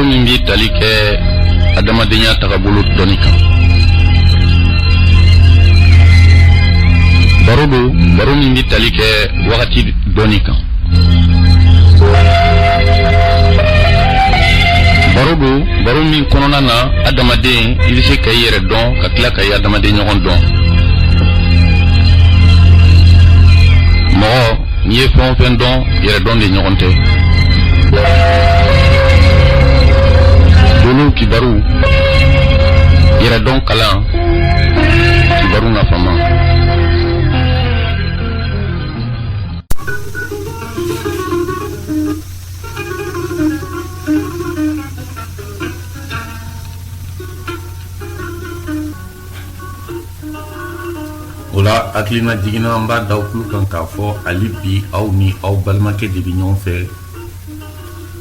min bi tali kɛ adamadenya tagabolo dɔnni kan. Baro min bi tali kɛ wagati dɔnni kan. Baro min kɔnɔna na adamaden i bɛ se ka i yɛrɛ dɔn ka tila ka i adamaden ɲɔgɔn dɔn. Mɔgɔ n'i ye fɛn o fɛn dɔn yɛrɛ dɔn de ɲɔgɔn tɛ. Dolo kibaru yɛrɛ dɔn kalan kibaru nafama. Ola akilina jigina an b'a da kulu kan k'a fɔ hali bi aw ni aw balimakɛ de bɛ ɲɔgɔn fɛ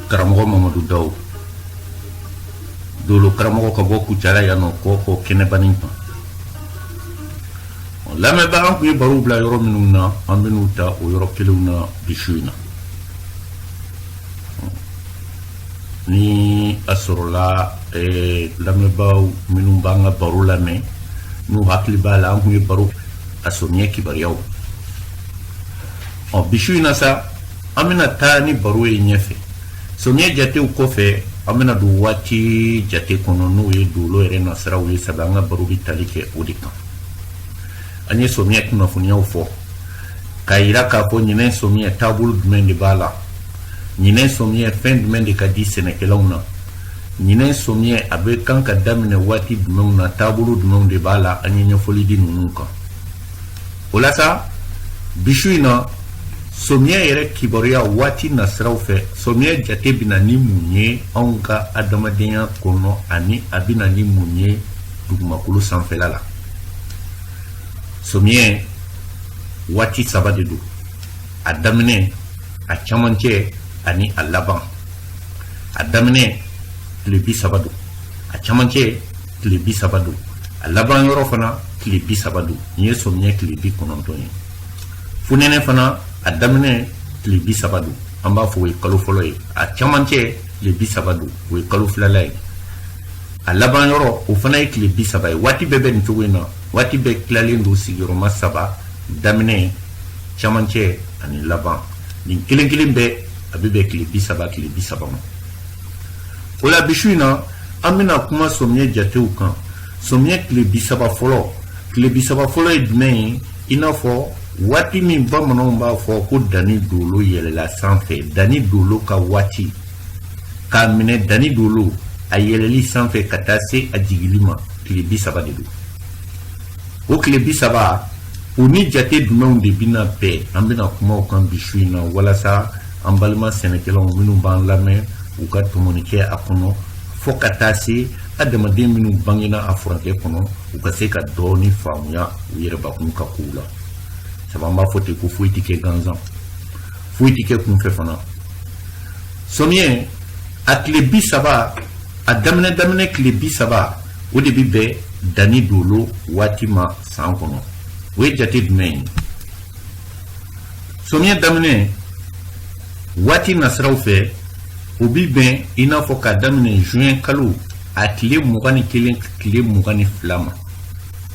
karamɔgɔ Mamadu Dawu. Dolo karamɔgɔ ka bɔ Kucala yan nɔ kɔ kɛnɛbanin kan. Lamɛnbaga an kun ye baro bila yɔrɔ minnu na an bɛn'u ta o yɔrɔ kelenw na bi su in na. Ni a sɔrɔla lamɛnbagaw minnu b'an ka baro lamɛn n'u hakili b'a la an kun ye baro a Somiɲɛ kibaruyaw. Bi su in na sa an bɛna taa ni baro ye ɲɛfɛ. Somiɲɛ jatew kɔfɛ an bɛna don waati jate kɔnɔ n'o ye Dolo yɛrɛ nasiraw ye sabu an ka baro bɛ tali kɛ o de kan. An ye Somiɲɛ kunnafoniyaw fɔ k'a yira k'a fɔ ɲinɛ Somiɲɛ taabolo jumɛn de b'a la, ɲinɛ Somiɲɛ fɛn jumɛn de ka di sɛnɛkɛlaw na, ɲinɛ Somiɲɛ a bɛ kan ka daminɛ waati jumɛnw na, taabolo jumɛnw de b'a la. An ye ɲɛfɔli di ninnu kan. O la sa bi su in na Somiɲɛ yɛrɛ kibaruya waati nasiraw fɛ Somiɲɛ jate bɛna ni mun ye anw ka adamadenya kɔnɔ ani a bɛna ni mun ye dugumakolo sanfɛla la. Somiɲɛ waati saba de don: a daminɛ, a camancɛ ani a laban. A daminɛ tile 30 don, a camancɛ tile 30 don, a laban yɔrɔ fana tile 30 don. Nin ye Somiɲɛ tile 90 ye. Funɛnɛ fana a daminɛ tile 30 don, an b'a fɔ o ye kalo fɔlɔ ye. A camancɛ tile 30 don, o ye kalo filala ye. A laban yɔrɔ o fana ye tile 30 ye. Waati bɛɛ bɛ nin cogo in na. Waati bɛɛ tilalen don sigiyɔrɔma 3: daminɛ, camancɛ ani laban. Nin kelen kelen bɛɛ a bɛ bɛn tile 30 ma. O la bi su in na an bɛna kuma Somiɲɛ jatew kan. Somiɲɛ tile 30 fɔlɔ. Tile 30 fɔlɔ ye jumɛn ye? I n'a fɔ waati min bamananw b'a fɔ ko Dani Dolo yɛlɛla sanfɛ. Dani Dolo ka waati k'a minɛ Dani Dolo a yɛlɛli sanfɛ ka taa se a jigili ma tile 30 de don. O tile 30 o ni jate jumɛnw de bɛna bɛn? An bɛna kuma o kan bi su in na walasa an balima sɛnɛkɛlaw minnu b'an lamɛn u ka tɔmɔni kɛ a kɔnɔ fo ka taa se adamaden minnu bangena a furakɛ kɔnɔ u ka se ka dɔɔni faamuya u yɛrɛbakun ka kow la. Sabu an b'a fɔ ten ko foyi tɛ kɛ gansan, foyi tɛ kɛ kunfɛ fana. Somiɲɛ a tile 30 a daminɛ tile 30 o de bɛ bɛn Dani Dolo waati ma san kɔnɔ. O ye jate jumɛn ye? Somiɲɛ daminɛ waati nasiraw fɛ o bi bɛn i n'a fɔ ka daminɛ juin kalo a tile 21 tile 22 ma,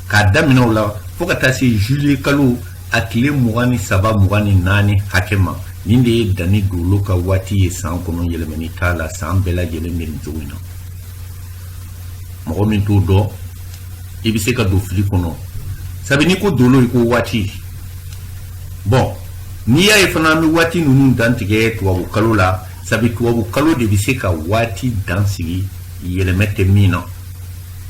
k'a daminɛ o la fo ka taa se juillet kalo a tile 23 24 hakɛ ma. Nin de ye Dani Dolo ka waati ye san kɔnɔ, yɛlɛmani t'a la. San bɛɛ lajɛlen bɛ nin cogo in na. Mɔgɔ min t'o dɔn i bɛ se ka don fili kɔnɔ. Sabu n'i ko Dolo i ko waati. Bon n'i y'a ye fana an bɛ waati ninnu dan tigɛ tubabu kalo la, sabu tubabu kalo de bɛ se ka waati dan sigi yɛlɛmɛ tɛ min na.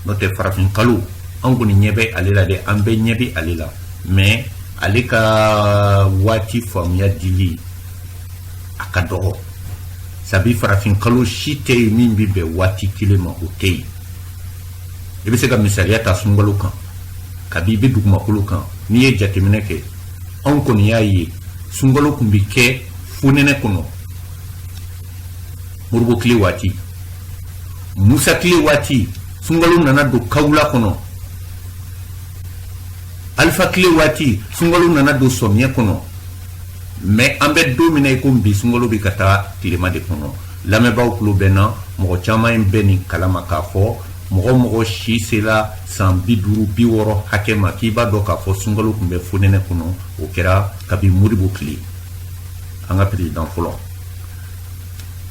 N'o tɛ farafin kalo an kɔni ɲɛ bɛ ale la dɛ, an bɛɛ ɲɛ bɛ ale la. Mais ale ka waati faamuya dili a ka dɔgɔ. Sabu farafin kalo si tɛ yen min bɛ bɛn waati kelen ma, o tɛ yen. I bɛ se ka misaliya ta sunkalo kan, kabi i bɛ dugumakolo kan. N'i ye jateminɛ kɛ anw kɔni y'a ye sunkalo tun bɛ kɛ funɛnɛ kɔnɔ, Moribo tile waati, Musa tile waati, sunkalo nana don Kawula kɔnɔ, Alifa tile waati, sunkalo nana don Somiɲɛ kɔnɔ. Mais an bɛ don min na i ko bi sunkalo bɛ ka taa tilema de kɔnɔ. lamɛnbaaw kulo bɛ na mɔgɔ caman bɛ nin kalama k'a fɔ mɔgɔ si sela san 50-60 hakɛ ma k'i b'a dɔn k'a fɔ sunkalo tun bɛ fonɛnɛ kɔnɔ o kɛra kabi Modibo tile an ka président fɔlɔ.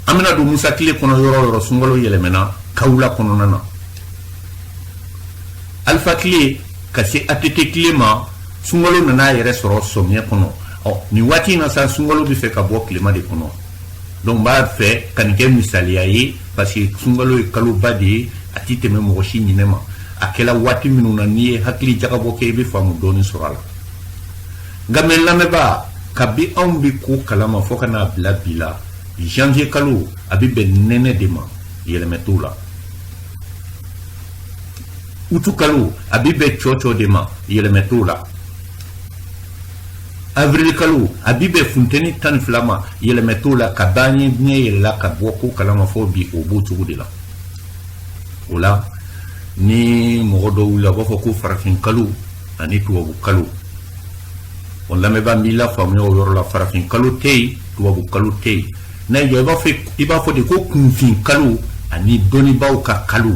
an bɛna don Musa tile kɔnɔ yɔrɔ yɔrɔ sunkalo yɛlɛmɛna Kawula kɔnɔna na. Alpha tile ka se ATT tile ma sunkalo nana yɛrɛ sɔrɔ sɔmiyɛ kɔnɔ. Nin waati in na sa sunkalo bɛ fɛ ka bɔ tilema de kɔnɔ. Donc b'a fɛ ka nin kɛ misaliya ye parce que sunkalo ye kaloba de ye a ti tɛmɛ mɔgɔ si ɲinɛ ma. A kɛla waati minnu na n'i ye hakili jagabɔ kɛ i bɛ faamu dɔɔni sɔrɔ a la. Nka mɛ lamɛnbaa kabi anw bɛ ko kalama fo ka n'a bila bi la janvier kalo a bɛ bɛn nɛnɛ de ma yɛlɛmɛ t'o la. Utu kalo a bɛ bɛn cɔcɔ de ma yɛlɛmɛ t'o la. Avril kalo a bɛ bɛn funtɛni 12 ma yɛlɛmɛ t'o la ka ban ɲɛ yɛlɛla ka bɔ ko kalama fɔ bi o b'o cogo de la. O la ni mɔgɔ dɔw wuli a b'a fɔ ko farafin kalo ani tubabu kalo. On lamɛnbaa n b'i la faamuya o yɔrɔ la farafin kalo tɛ yen tubabu kalo tɛ yen. N'a ye i b'a fɔ de ko kunfin kalo ani dɔnnibaaw ka kalo.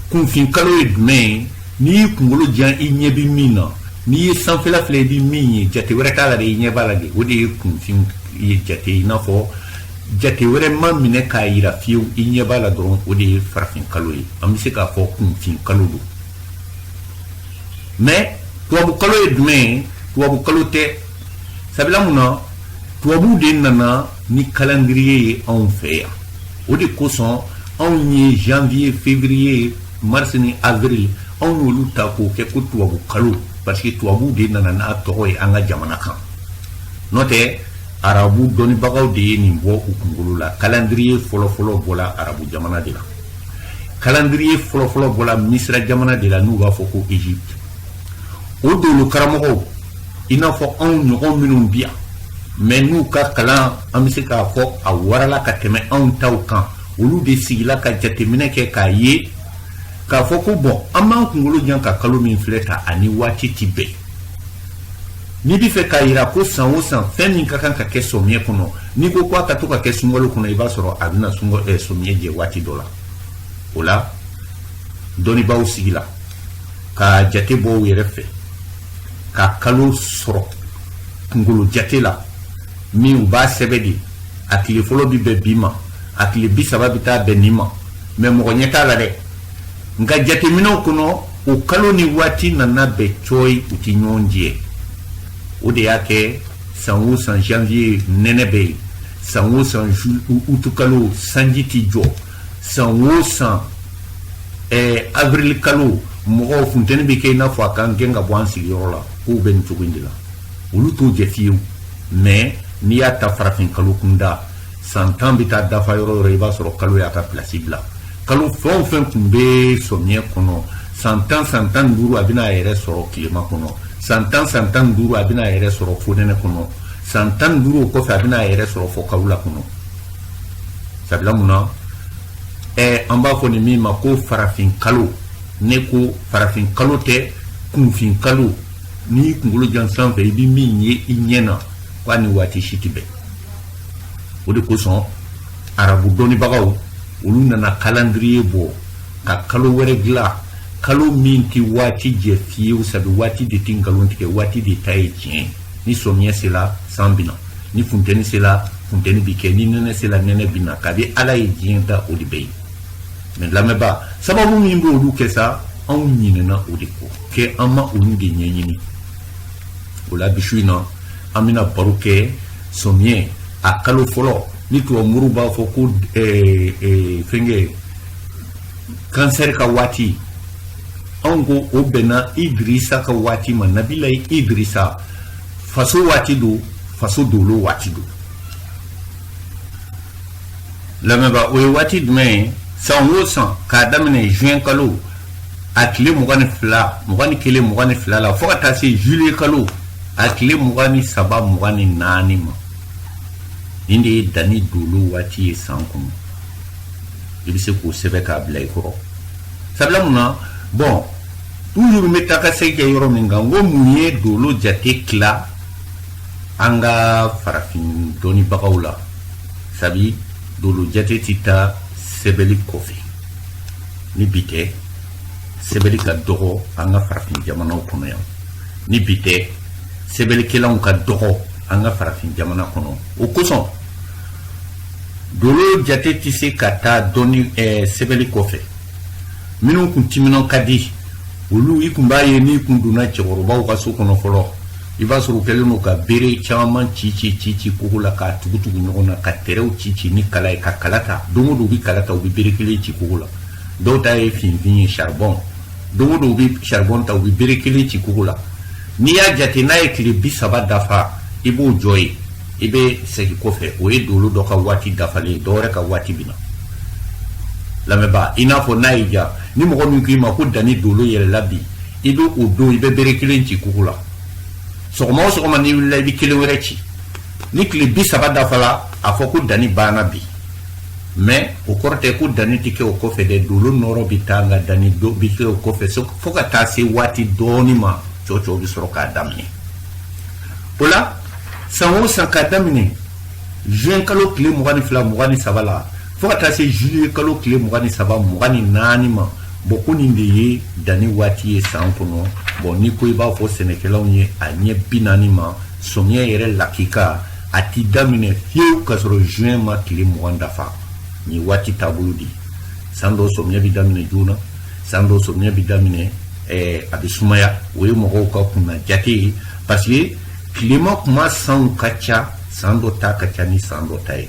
Kunfin kalo ye jumɛn ye n'i y'i kunkolo jan i ɲɛ bɛ min na n'i ye sanfɛla filɛ i bɛ min ye jate wɛrɛ t'a la de i ɲɛ b'a la de o de ye kunfin ye jate i n'a fɔ jate wɛrɛ ma minɛ k'a yira fiyewu i ɲɛ b'a la dɔrɔn o de ye farafin kalo ye. An bɛ se k'a fɔ kunfin kalo don. Mais tubabu kalo ye jumɛn ye tubabu kalo tɛ sabula mun na tubabuw de nana ni calendrier ye anw fɛ yan. O de kosɔn anw ye janvier février mars ni avril anw y'olu ta k'o kɛ ko tubabu kalo parce que tubabuw de nana n'a tɔgɔ ye an ka jamana kan. N'o tɛ arabu dɔnnibagaw de ye nin bɔ u kunkolo la. Calendrier fɔlɔfɔlɔ bɔla arabu jamana de la. Calendrier fɔlɔfɔlɔ bɔla misira jamana de la n'u b'a fɔ ko Égypte. O dolo karamɔgɔw i n'a fɔ anw ɲɔgɔn minnu bi yan mais n'u ka kalan an bɛ se k'a fɔ a warala ka tɛmɛ anw taw kan. Olu de sigila ka jateminɛ kɛ k'a ye k'a fɔ ko bon an b'an kunkolo jan ka kalo min filɛ ta ani waati ti bɛn. N'i bɛ fɛ k'a yira ko san o san fɛn min ka kan ka kɛ sɔmiyɛ kɔnɔ n'i ko k'a ka to ka kɛ sunkalo kɔnɔ i b'a sɔrɔ a bɛna sɔmiyɛ jɛ waati dɔ la. O la dɔnnibaaw sigila ka jate bɔ u yɛrɛ fɛ ka kalo sɔrɔ kunkolo jate la min u b'a sɛbɛn de a tile fɔlɔ bɛ bɛn bi ma a tile 30 bɛ taa bɛn nin ma mais mɔgɔ ɲɛ t'a la dɛ. Nka jateminɛw kɔnɔ o kalo ni waati nana bɛn cɔyi u ti ɲɔgɔn jɛ. O de y'a kɛ san o san janvier nɛnɛ bɛ yen san o san utu kalo sanji ti jɔ san o san avril kalo mɔgɔw funtɛni bɛ kɛ i n'a fɔ a kan gɛn ka bɔ an sigiyɔrɔ la k'u bɛ nin cogo in de la. Olu t'o jɛ fiyewu mais n'i y'a ta farafin kalo kunda san 10 bɛ taa dafa yɔrɔ yɔrɔ i b'a sɔrɔ kalo y'a ka place bila. Kalo fɛn o fɛn tun bɛ sɔmiyɛ kɔnɔ san 10 san 15 a bɛna a yɛrɛ sɔrɔ tilema kɔnɔ san 10 san 15 a bɛna a yɛrɛ sɔrɔ fonɛnɛ kɔnɔ san 15 o kɔfɛ a bɛna a yɛrɛ sɔrɔ fɔ Kawula kɔnɔ. Sabula mun na an b'a fɔ nin min ma ko farafin kalo. Ne ko farafin kalo tɛ kunfin kalo. N'i kunkolo jan sanfɛ i bɛ min ye i ɲɛ na k'a ni waati si tɛ bɛn. O de kosɔn arabu dɔnnibagaw olu nana calendrier bɔ ka kalo wɛrɛ dilan kalo min tɛ waati jɛ fiyewu sabu waati de tɛ nkalon tigɛ waati de ta ye tiɲɛ. Ni sɔmiyɛ sera san bɛ na ni funtɛni sera funtɛni bɛ kɛ ni nɛnɛ sera nɛnɛ bɛ na kabi ala ye diɲɛ da o de bɛ yen. Mais lamɛnbaa sababu min bɛ olu kɛ sa anw ɲinɛna o de kɔ kɛ an ma olu de ɲɛɲini. O la bi su in na an bɛna baro kɛ sɔmiyɛ a kalo fɔlɔ ni tubabumuru b'a fɔ ko fɛnkɛ kansɛri ka waati anw ko o bɛnna Idirisa ka waati ma Nabilayi Idirisa faso waati don faso dolo waati don. Lamɛnbaa o ye waati jumɛn ye san o san k'a daminɛ juin kalo a tile 22 21 22 la fo ka taa se juillet kalo a tile 23 24 ma. Nin de ye danni dolo waati ye san kɔnɔ. I bɛ se k'o sɛbɛn k'a bila i kɔrɔ. Sabula mun na bon toujours n bɛ taa ka segin kɛ yɔrɔ min kan n ko mun ye dolo jate tila an ka farafin dɔnnibagaw la sabi dolo jate ti taa sɛbɛli kɔfɛ ni bi tɛ sɛbɛli ka dɔgɔ an ka farafin jamanaw kɔnɔ yan ni bi tɛ sɛbɛlikɛlaw ka dɔgɔ an ka farafin jamana kɔnɔ o kosɔn dolo jate ti se ka taa dɔni sɛbɛli kɔfɛ minnu kun timinan ka di olu i kun b'a ye n'i kun donna cɛkɔrɔbaw ka so kɔnɔ fɔlɔ i b'a sɔrɔ u kɛlen don ka bere caman ci kogo la k'a tugu ɲɔgɔn na ka tɛrɛw ci ni kala ye ka kala ta don o don u bɛ kala ta u bɛ bere kelen ci kogo la dɔw ta ye finfin ye charbon don o don u bɛ charbon ta u bɛ bere kelen ci kogo la n'i y'a jate n'a ye tile 30 dafa i b'o jɔ ye i bɛ segin kɔfɛ o ye dolo dɔ ka waati dafalen ye dɔwɛrɛ ka waati bɛ na lamɛnba i n'a fɔ n'a y'i ja ni mɔgɔ min k'i ma ko danni dolo yɛlɛla bi i bɛ o don i bɛ bere kelen ci kogo la sɔgɔma o sɔgɔma n'i wulila i bɛ kelen wɛrɛ ci ni tile 30 dafala a fɔ ko danni banna bi mais o kɔrɔ tɛ ko danni tɛ kɛ o kɔfɛ dɛ dolo nɔrɔ bɛ taa nka danni bɛ kɛ o kɔfɛ fo ka taa se waati dɔɔni ma cɔcɔ bɛ sɔrɔ k'a daminɛ o la san o san k'a daminɛ juin kalo tile 22 23 la fo ka taa se juillet kalo tile 23 24 ma bon ko nin de ye danni waati ye san kɔnɔ bon ni ko i b'a fɔ sɛnɛkɛlaw ye a ɲɛ 40 ma samiyɛ yɛrɛ lakika a ti daminɛ fiyewu ka sɔrɔ juin ma tile 20 dafa ni waati taabolo di san dɔ samiyɛ bi daminɛ joona san dɔ samiyɛ bi daminɛ a bɛ sumaya o ye mɔgɔw ka kunna jate ye parce que tilema kuma sanw ka ca san dɔ ta ka ca ni san dɔ ta ye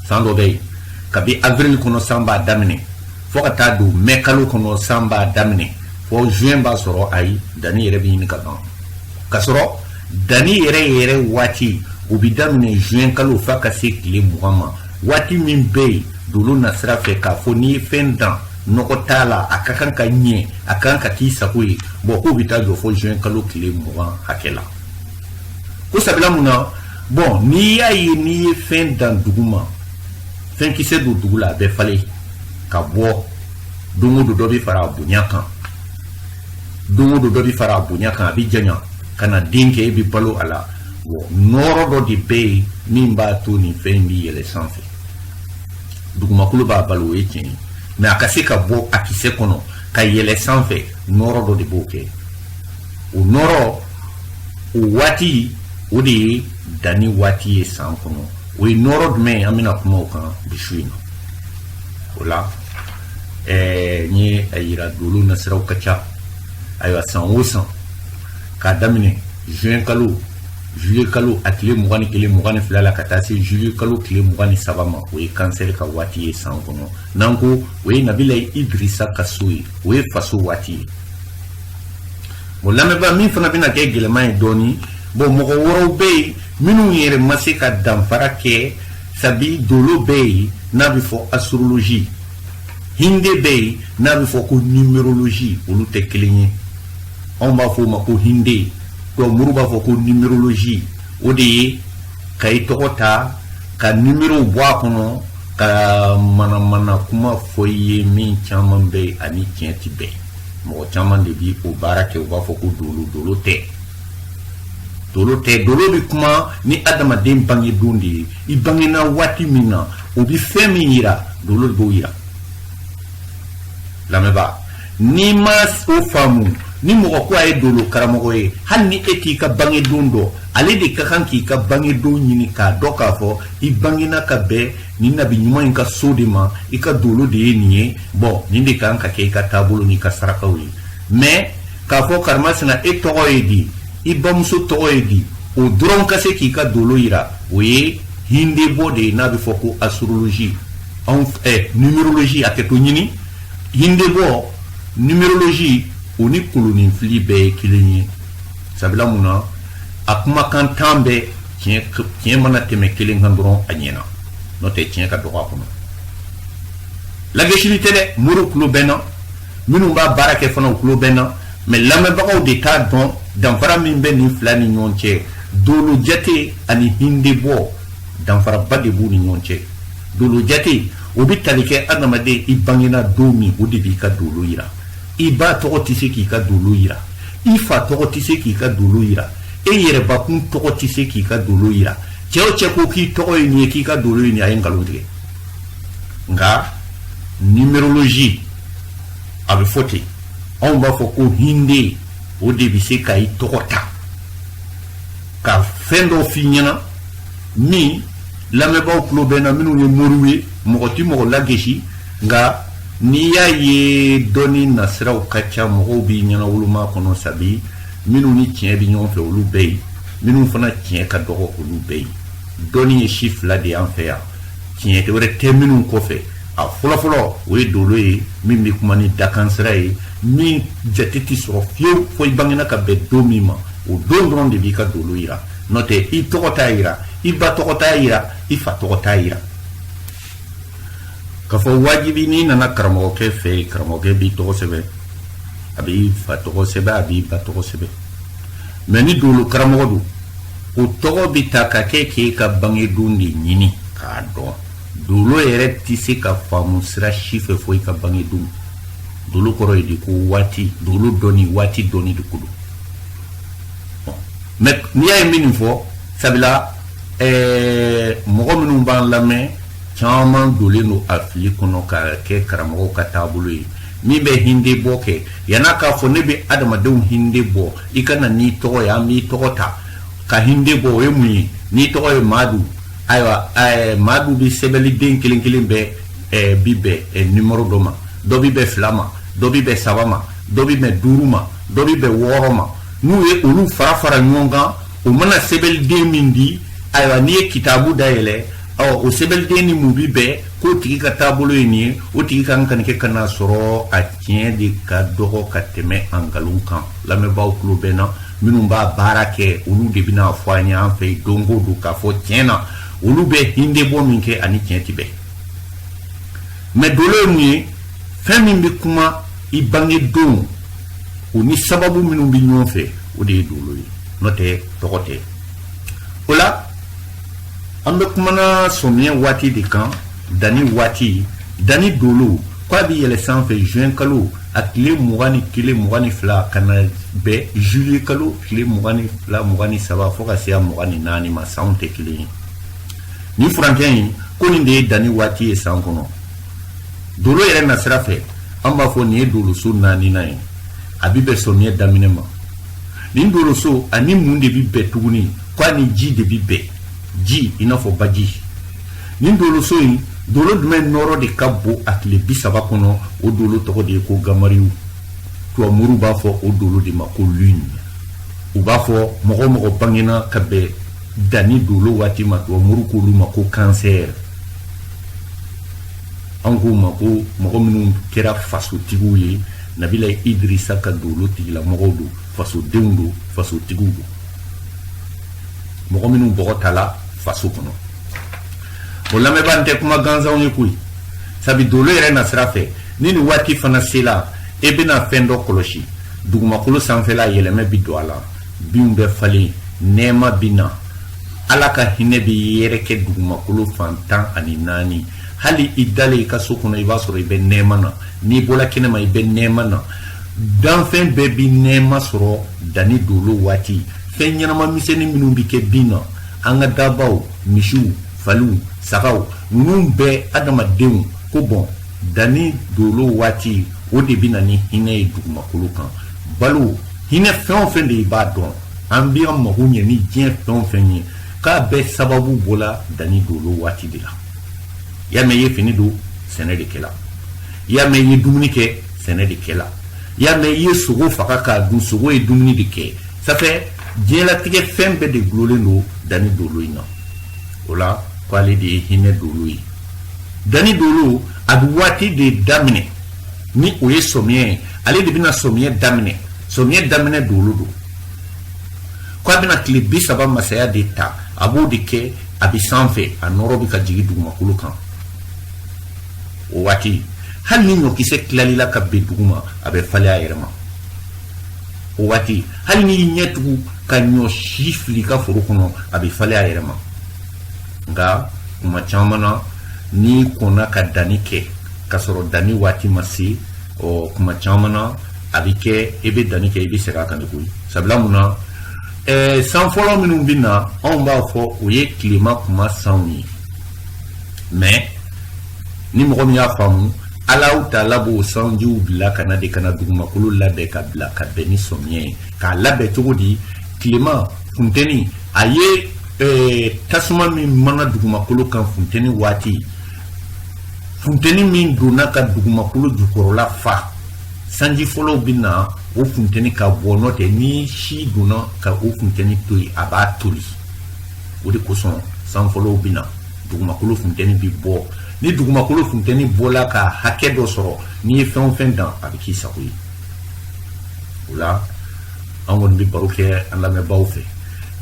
san dɔ bɛ yen kabi avril kɔnɔ san b'a daminɛ fo ka taa don mai kalo kɔnɔ san b'a daminɛ fo juin b'a sɔrɔ ayi danni yɛrɛ bɛ ɲini ka ban ka sɔrɔ danni yɛrɛ waati o bɛ daminɛ juin kalo f'a ka se tile 20 ma waati min bɛ yen dolo na sira fɛ k'a fɔ n'i ye fɛn dan nɔgɔ t'a la a ka kan ka ɲɛ a ka kan ka k'i sago ye bon k'o bɛ taa jɔ fo juin kalo tile 20 hakɛ la ko sabula mun na bon n'i y'a ye n'i ye fɛn dan dugu ma fɛn kisɛ don dugu la a bɛ falen ka bɔ don o don dɔ bɛ fara a bonya kan don o don dɔ bɛ fara a bonya kan a bɛ janya ka na den kɛ e bɛ balo a la nɔrɔ dɔ de bɛ yen min b'a to nin fɛn in bɛ yɛlɛ sanfɛ dugumakolo b'a balo o ye tiɲɛ ye mais a ka se ka bɔ a kisɛ kɔnɔ ka yɛlɛ sanfɛ nɔrɔ dɔ de b'o kɛ o nɔrɔ o waati o de ye danni waati ye san kɔnɔ o ye nɔrɔ jumɛn ye an bɛna kuma o kan bi su in na o la n ye a yira dolo nasiraw ka ca ayiwa san o san k'a daminɛ juin kalo juillet kalo a tile 21 22 la ka taa se juillet kalo tile 23 ma o ye kansɛri ka waati ye san kɔnɔ n'an ko o ye Nabilayi Idirisa ka so ye o ye faso waati ye bon lamɛnba min fana bɛna kɛ gɛlɛman ye dɔɔni bon mɔgɔ wɔɔrɔw bɛ yen minnu yɛrɛ ma se ka danfara kɛ sabi dolo bɛ yen n'a bɛ fɔ astrologie hinde bɛ yen n'a bɛ fɔ ko numérologie olu tɛ kelen ye anw b'a fɔ o ma ko hinde muru b'a fɔ ko numérologie o de ye ka i tɔgɔ ta ka numéro bɔ a kɔnɔ ka mana kuma fɔ i ye min caman bɛ yen ani tiɲɛ tɛ bɛn mɔgɔ caman de bi o baara kɛ u b'a fɔ ko dolo tɛ dolo bɛ kuma ni adamaden bange don de ye i bangena waati min na o bɛ fɛn min yira dolo de b'o yira lamɛnba n'i ma o faamu ni mɔgɔ ko a ye dolo karamɔgɔ ye hali ni e t'i ka bange don dɔn ale de ka kan k'i ka bange don ɲini k'a dɔn k'a fɔ i bangena ka bɛn nin nabi ɲuman in ka so de ma i ka dolo de ye nin ye bon nin de ka kan ka kɛ i ka taabolo n'i ka sarakaw ye mais k'a fɔ karimasina e tɔgɔ ye di i bamuso tɔgɔ ye di o dɔrɔn ka se k'i ka dolo yira o ye hinde bɔ de ye n'a bɛ fɔ ko astrologie numérologie a kɛ to ɲini hinde bɔ numérologie o ni koloninfili bɛɛ ye kelen ye sabula mun na a kumakan 10 bɛɛ tiɲɛ mana tɛmɛ kelen kan dɔrɔn a ɲɛna n'o tɛ tiɲɛ ka dɔgɔ a kɔnɔ lagɛsili tɛ dɛ moriw tulo bɛ n na minnu b'a baara kɛ fana u tulo bɛ n na mais lamɛnbagaw de t'a dɔn danfara min bɛ nin fila ni ɲɔgɔn cɛ dolo jate ani hinde bɔ danfaraba de b'u ni ɲɔgɔn cɛ dolo jate o bɛ tali kɛ adamaden i bangena don min o de b'i ka dolo yira i ba tɔgɔ tɛ se k'i ka dolo yira i fa tɔgɔ tɛ se k'i ka dolo yira e yɛrɛbakun tɔgɔ tɛ se k'i ka dolo yira cɛ o cɛ ko k'i tɔgɔ ye nin ye k'i ka dolo ye nin a ye nkalon tigɛ nka numérologie a bɛ fɔ ten anw b'a fɔ ko hinde o de bɛ se ka i tɔgɔ ta ka fɛn dɔw f'i ɲɛna min lamɛnbaaw tulo bɛ na minnu ye moriw ye mɔgɔ ti mɔgɔ lagosi nka n'i y'a ye dɔnni nasiraw ka ca mɔgɔw b'i ɲɛna woloma kɔnɔ sabi minnu ni tiɲɛ bɛ ɲɔgɔn fɛ olu bɛɛ ye minnu fana tiɲɛ ka dɔgɔ olu bɛɛ ye dɔnni ye si fila de y'an fɛ yan tiɲɛ wɛrɛ tɛ minnu kɔfɛ a fɔlɔfɔlɔ o ye dolo ye min bɛ kuma ni dakansira ye min jate tɛ sɔrɔ fiyewu fo i bangena ka bɛn don min ma o don dɔrɔn de b'i ka dolo yira n'o tɛ i tɔgɔ t'a yira i ba tɔgɔ t'a yira i fa tɔgɔ t'a yira k'a fɔ wajibi n'i nana karamɔgɔkɛ fɛ karamɔgɔkɛ b'i tɔgɔ sɛbɛn a b'i fa tɔgɔ sɛbɛn a b'i ba tɔgɔ sɛbɛn mɛ ni dolo karamɔgɔ don o tɔgɔ bɛ ta ka kɛ k'e ka bangedon de ɲini k'a dɔn dolo yɛrɛ tɛ se ka faamu sira si fɛ fo i ka bangedon dolo kɔrɔ ye de ko waati dolo dɔnni waati dɔnni de ko don mɛ n'i y'a ye min fɔ sabula mɔgɔ minnu b'an lamɛn caman dolen don a fili kɔnɔ ka kɛ karamɔgɔw ka taabolo ye min bɛ hinde bɔ kɛ yan'a k'a fɔ ne bɛ adamadenw hinde bɔ i ka na n'i tɔgɔ ye an b'i tɔgɔ ta ka hinde bɔ o ye mun ye n'i tɔgɔ ye maadu ayiwa maadu bɛ sɛbɛnliden kelen kelen bɛɛ bi bɛn nimero dɔ ma dɔ bi bɛn fila ma dɔ bi bɛn saba ma dɔ bi bɛn duuru ma dɔ bi bɛn wɔɔrɔ ma n'u ye olu fara fara ɲɔgɔn kan o mana sɛbɛnliden min di ayiwa n'i ye kitabu dayɛlɛ o sɛbɛnliden ni mun bi bɛn k'o tigi ka taabolo ye nin ye o tigi kan ka nin kɛ ka n'a sɔrɔ a tiɲɛ de ka dɔgɔ ka tɛmɛ a nkalon kan lamɛnbaaw tulo bɛ na minnu b'a baara kɛ olu de bɛna fɔ an ye an fɛ don o don k'a fɔ tiɲɛ na olu bɛ hinde bɔ min kɛ ani tiɲɛ tɛ bɛn mɛ dolo ye mun ye fɛn min bɛ kuma i bangedon o ni sababu minnu bɛ ɲɔgɔn fɛ o de ye dolo ye n'o tɛ tɔgɔ tɛ o la an bɛ kumana samiyɛ waati de kan danni waati danni dolo k'a bɛ yɛlɛ sanfɛ juin kalo a tile 21 22 ka na bɛn juillet kalo tile 22 23 fo ka se a 24 ma sanw tɛ kelen ye nin furancɛ in ko nin de ye danni waati ye san kɔnɔ dolo yɛrɛ nasira fɛ an b'a fɔ nin ye doloso 4nan ye a bɛ bɛn samiyɛ daminɛ ma nin doloso ani mun de bɛ bɛn tuguni k'a ni ji de bɛ bɛn ji i n'a fɔ baji nin doloso in dolo jumɛn nɔrɔ de ka bon a tile 30 kɔnɔ o dolo tɔgɔ de ye ko gamariw tubabumoriw b'a fɔ o dolo de ma ko lune u b'a fɔ mɔgɔ mɔgɔ bangena ka bɛn danni dolo waati ma tubabumoriw k'olu ma ko cancer an k'o ma ko mɔgɔ minnu kɛra fasotigiw ye nabila idirisa ka dolo tigilamɔgɔw don fasodenw don fasotigiw don mɔgɔ minnu bɔgɔ tala faso kɔnɔ o lamɛnbaa tɛ kuma gansanw ye koyi sabi dolo yɛrɛ nasira fɛ ni nin waati fana sela e bɛna fɛn dɔ kɔlɔsi dugumakolo sanfɛla yɛlɛmɛ bi don a la binw bɛ falen nɛɛma bi na ala ka hinɛ bɛ yɛrɛ kɛ dugumakolo fan 14 hali i dalen i ka so kɔnɔ i b'a sɔrɔ i bɛ nɛɛma na n'i bɔra kɛnɛma i bɛ nɛɛma na danfɛn bɛɛ bi nɛɛma sɔrɔ danni dolo waati fɛn ɲɛnama misɛnnin minnu bi kɛ bin na an ka dabaw misiw faliw sagaw ninnu bɛɛ adamadenw ko bɔn danni dolo waati o de bɛ na ni hinɛ ye dugumakolo kan balo hinɛ fɛn o fɛn de i b'a dɔn an bɛ an mago ɲɛ ni diɲɛ fɛn o fɛn ye k'a bɛɛ sababu bɔla danni dolo waati de la i y'a mɛn i ye fini don sɛnɛ de kɛla i y'a mɛn i ye dumuni kɛ sɛnɛ de kɛla i y'a mɛn i ye sogo faga k'a dun sogo ye dumuni de kɛ safɛ diɲɛlatigɛ fɛn bɛɛ de gulolen don danni dolo in na o la k'ale de ye hinɛ dolo ye danni dolo a bɛ waati de daminɛ ni o ye samiyɛ ye ale de bɛna samiyɛ daminɛ dolo don k'a bɛna tile 30 masaya de ta a b'o de kɛ a bɛ sanfɛ a nɔrɔ bɛ ka jigin dugumakolo kan o waati hali ni ɲɔkisɛ tilalila ka bɛn dugu ma a bɛ falen a yɛrɛ ma o waati hali ni ɲɛ tugu ka ɲɔ si fili ka foro kɔnɔ a bɛ falen a yɛrɛ ma nka kuma caman na n'i kɔnna ka danni kɛ ka sɔrɔ danni waati ma se kuma caman na a bɛ kɛ i bɛ danni kɛ i bɛ segin a kan de koyi sabula mun na san fɔlɔ minnu bɛ na anw b'a fɔ o ye tilema kuma sanw ye mais ni mɔgɔ min y'a faamu Ala Taala b'o sanjiw bila ka na de ka na dugumakolo labɛn ka bila ka bɛn ni sɔmiɲɛ ye k'a labɛn cogo di tilema funteni a ye tasuma min mana dugumakolo kan funteni waati funteni min donna ka dugumakolo jukɔrɔla fa sanji fɔlɔw bɛ na o funteni ka bɔ n'o tɛ ni si donna ka o funteni to yen a b'a toli o de kosɔn san fɔlɔw bɛ na dugumakolo funteni bɛ bɔ ni dugumakolo funteni bɔla ka hakɛ dɔ sɔrɔ n'i ye fɛn o fɛn dan a bɛ k'i sago ye o la an kɔni bɛ baro kɛ an lamɛnbaaw fɛ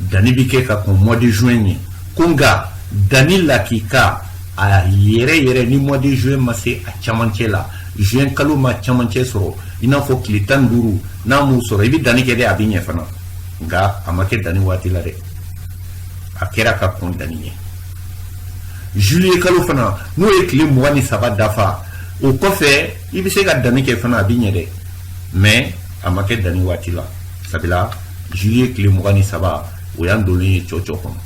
danni bɛ kɛ ka kɔn mois de juin ye ko nka danni lakika a yɛrɛ ni mois de juin ma se a camancɛ la juin kalo ma camancɛ sɔrɔ i n'a fɔ tile 15 n'a m'o sɔrɔ i bɛ danni kɛ dɛ a bɛ ɲɛ fana nka a ma kɛ danni waati la dɛ a kɛra ka kɔn danni ɲɛ juillet kalo fana n'o ye tile 23 dafa o kɔfɛ i bɛ se ka danni kɛ fana a bɛ ɲɛ dɛ mais a ma kɛ danni waati la sabula juillet tile 23 o y'an donnen ye cɔcɔ kɔnɔ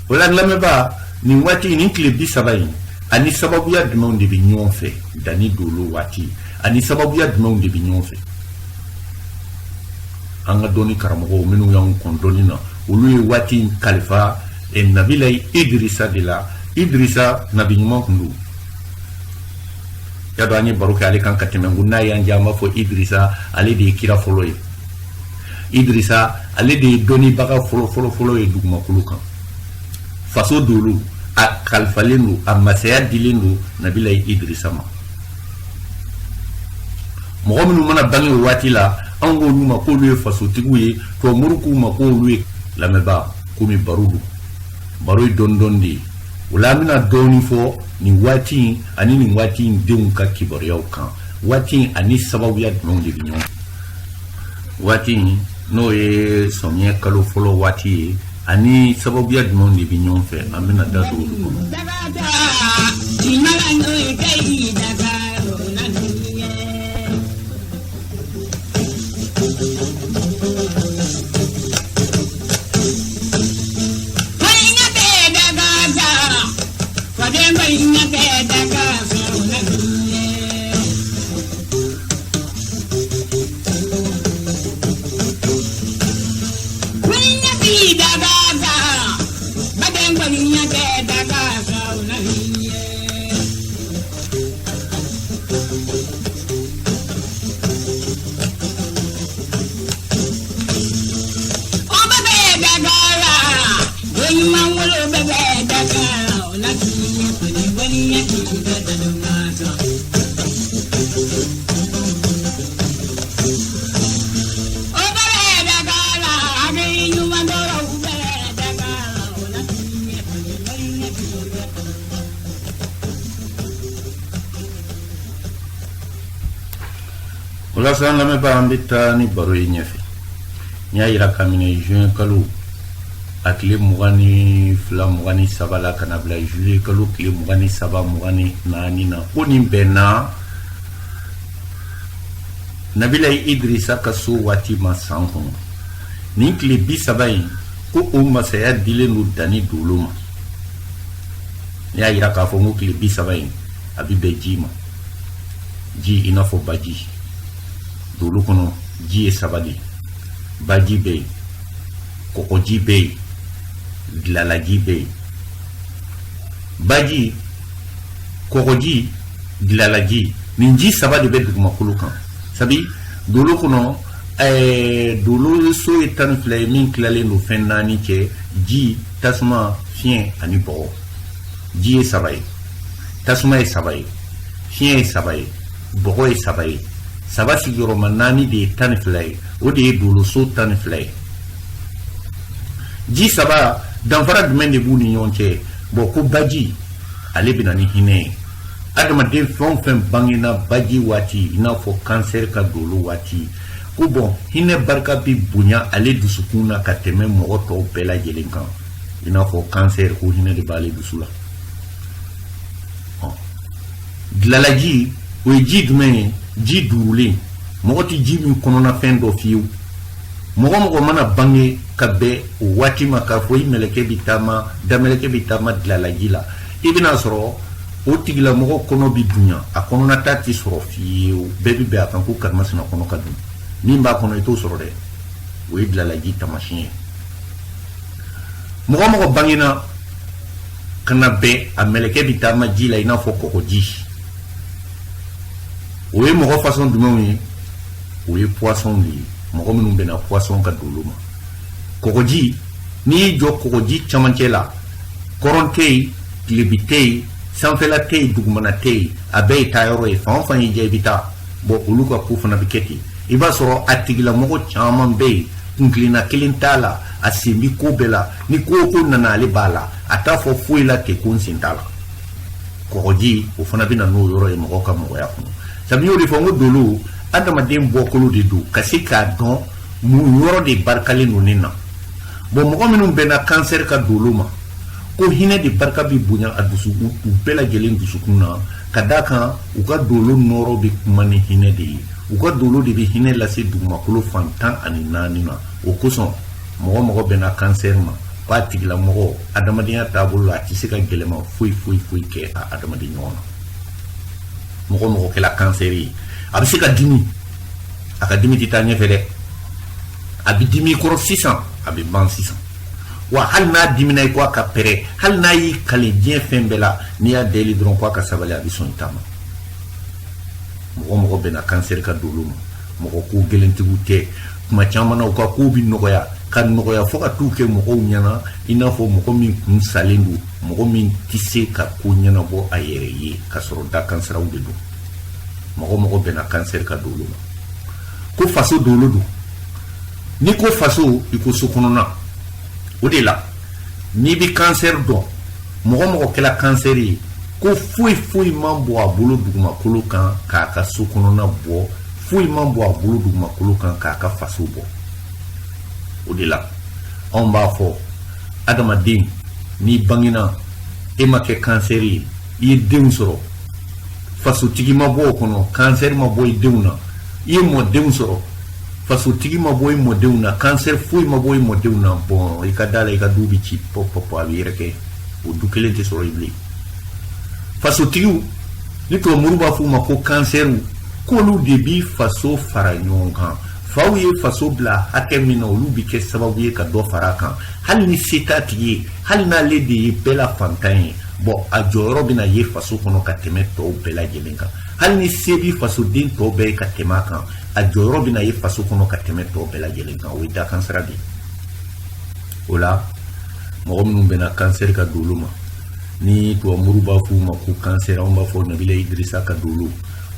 o la lamɛnbaa nin waati nin tile 30 in ani sababuya jumɛnw de bɛ ɲɔgɔn fɛ danni dolo waati ani sababuya jumɛnw de bɛ ɲɔgɔn fɛ an ka dɔnni karamɔgɔw minnu y'anw kɔn dɔnni na olu ye waati in kalifa nabila Idrisa de la Idrisa nabi ɲuman tun don y'a dɔn an ye baro kɛ ale kan ka tɛmɛ ko n'a y'an diya an b'a fɔ Idrisa ale de ye kira fɔlɔ ye Idrisa ale de ye dɔnnibaga fɔlɔ ye dugumakolo kan faso dolo a kalifalen don a masaya dilen don nabila Idrisa ma mɔgɔ minnu mana bange o waati la an k'olu ma k'olu ye fasotigiw ye tubabu k'u ma k'olu ye lamɛnbaa komi baro don baro ye dɔɔni de ye o la an bɛna dɔɔni fɔ nin waati in ani nin waati in denw ka kibaruyaw kan waati in ani sababuya jumɛnw de bɛ ɲɔgɔn waati in n'o ye samiyɛ kalo fɔlɔ waati ye ani sababuya jumɛnw de bɛ ɲɔgɔn fɛ an bɛna da don olu kɔnɔ. San lamɛnbaa an bɛ taa ni baro ye ɲɛfɛ n y'a yira ka minɛ juin kalo a tile 22 23 la ka na bila juillet kalo tile 23 24 na ko nin bɛnna nabila Idrisa ka so waati ma san kɔnɔ nin tile 30 in ko o masaya dilen don danni dolo ma n y'a yira k'a fɔ n ko tile 30 in a bɛ bɛn ji ma ji i n'a fɔ baji dolo kɔnɔ ji ye saba de baji bɛ yen kɔgɔji bɛ yen dilalaji bɛ yen baji kɔgɔji dilalaji nin ji saba de bɛ dugumakolo kan sabi dolo kɔnɔ dolo so ye 12 ye min tilalen don fɛn 4 cɛ ji tasuma fiɲɛ ani bɔgɔ ji ye saba ye tasuma ye saba ye fiɲɛ ye saba ye bɔgɔ ye saba ye saba sigiyɔrɔma 4 de ye 12 ye o de ye doloso 12 ye ji saba danfara jumɛn de b'u ni ɲɔgɔn cɛ bon ko baji ale bɛna ni hinɛ ye adamaden fɛn o fɛn bangena baji waati i n'a fɔ kansɛri ka dolo waati ko bon hinɛ barika bi bonya ale dusukun na ka tɛmɛ mɔgɔ tɔw bɛɛ lajɛlen kan i n'a fɔ kansɛri ko hinɛ de b'ale dusu la dilalaji o ye ji jumɛn ye ji durulen mɔgɔ tɛ ji min kɔnɔna fɛn dɔ fiyewu mɔgɔ mana bange ka bɛn o waati ma k'a fɔ i mɛlɛkɛ bi taama damelɛkɛ bi taama dilalaji la i bɛna sɔrɔ o tigilamɔgɔ kɔnɔ bi dunya a kɔnɔnata ti sɔrɔ fiyewu bɛɛ bi bɛn a kan ko karimasina kɔnɔ ka dun min b'a kɔnɔ i t'o sɔrɔ dɛ o ye dilalaji tamasiyɛn ye mɔgɔ bangena ka na bɛn a mɛlɛkɛ bi taama ji la i n'a fɔ kɔgɔji o ye mɔgɔ façon jumɛnw ye o ye poisson de ye mɔgɔ minnu bɛna poisson ka don olu ma kɔgɔji n'i y'i jɔ kɔgɔji camancɛ la kɔrɔn tɛ yen tilebi tɛ yen sanfɛla tɛ yen dugumana tɛ yen a bɛɛ ye taa yɔrɔ ye fan o fan y'i diya i bɛ taa bon olu ka ko fana bɛ kɛ ten i b'a sɔrɔ a tigilamɔgɔ caman bɛ yen kunkilenna kelen t'a la a sen bi ko bɛɛ la ni ko o ko nana ale b'a la a t'a fɔ foyi la ten ko n sen t'a la kɔgɔji o fana bɛ na n'o yɔrɔ ye mɔgɔ ka mɔgɔya kɔnɔ sabu n y'o de fɔ n ko dolo adamaden bɔkolo de don ka se k'a dɔn mun yɔrɔ de barikalen don ne na bon mɔgɔ minnu bɛnna kansɛri ka dolo ma ko hinɛ de barika bi bonya a dusu u bɛɛ lajɛlen dusukun na ka d'a kan u ka dolo nɔrɔ bɛ kuma ni hinɛ de ye u ka dolo de bɛ hinɛ lase dugumakolo fan 14 na o kosɔn mɔgɔ bɛnna kansɛri ma k'a tigilamɔgɔ adamadenya taabolo la a tɛ se ka gɛlɛma foyi kɛ a adamaden ɲɔgɔn na mɔgɔ kɛla kansɛri ye a bɛ se ka dimi a ka dimi tɛ taa ɲɛfɛ dɛ a bɛ dimi kɔrɔ sisan a bɛ ban sisan wa hali n'a dimina i ko a ka pɛrɛ hali n'a y'i kale diɲɛ fɛn bɛɛ la n'i y'a deli dɔrɔn ko a ka sabali a bɛ sɔn i ta ma mɔgɔ bɛna kansɛri ka don olu ma mɔgɔ ko gɛlɛntigiw tɛ kuma caman na u ka kow bɛ nɔgɔya fo ka t'u kɛ mɔgɔw ɲɛna i n'a fɔ mɔgɔ min kun salen don mɔgɔ min tɛ se ka ko ɲɛnabɔ a yɛrɛ ye ka sɔrɔ da kansɛraw de don mɔgɔ bɛna kansɛri ka don olu ma ko faso don olu don n'i ko faso i ko so kɔnɔna o de la n'i bɛ kansɛri dɔn mɔgɔ kɛla kansɛri ye ko foyi man bɔ a bolo dugumakolo kan k'a ka so kɔnɔna bɔ foyi man bɔ a bolo dugumakolo kan k'a ka faso bɔ o de la anw b'a fɔ adamaden n'i bangena e ma kɛ kansɛri ye i ye denw sɔrɔ fasotigi ma bɔ o kɔnɔ kansɛri ma bɔ i denw na i ye mɔdenw sɔrɔ fasotigi ma bɔ i mɔdenw na kansɛri foyi ma bɔ i mɔdenw na bɔn i ka da la i ka du bɛ ci pɔpɔpɔ a bɛ yɛrɛkɛ o du kelen tɛ sɔrɔ i bilen fasotigiw ni tubabumuru b'a fɔ u ma ko kansɛriw k'olu de bi faso fara ɲɔgɔn kan faw ye faso bila hakɛ min na olu bi kɛ sababu ye ka dɔ fara a kan hali ni se t'a tigi ye hali n'ale de ye bɛɛ la fantan ye bon a jɔyɔrɔ bɛna ye faso kɔnɔ ka tɛmɛ tɔw bɛɛ lajɛlen kan hali ni se bi fasoden tɔw bɛɛ ye ka tɛmɛ a kan a jɔyɔrɔ bɛna ye faso kɔnɔ ka tɛmɛ tɔw bɛɛ lajɛlen kan o ye dakansara de ye o la mɔgɔ minnu bɛna kansɛri ka don olu ma ni tubabumuru b'a fɔ u ma ko kansɛri anw b'a fɔ nabila idirisa ka don olu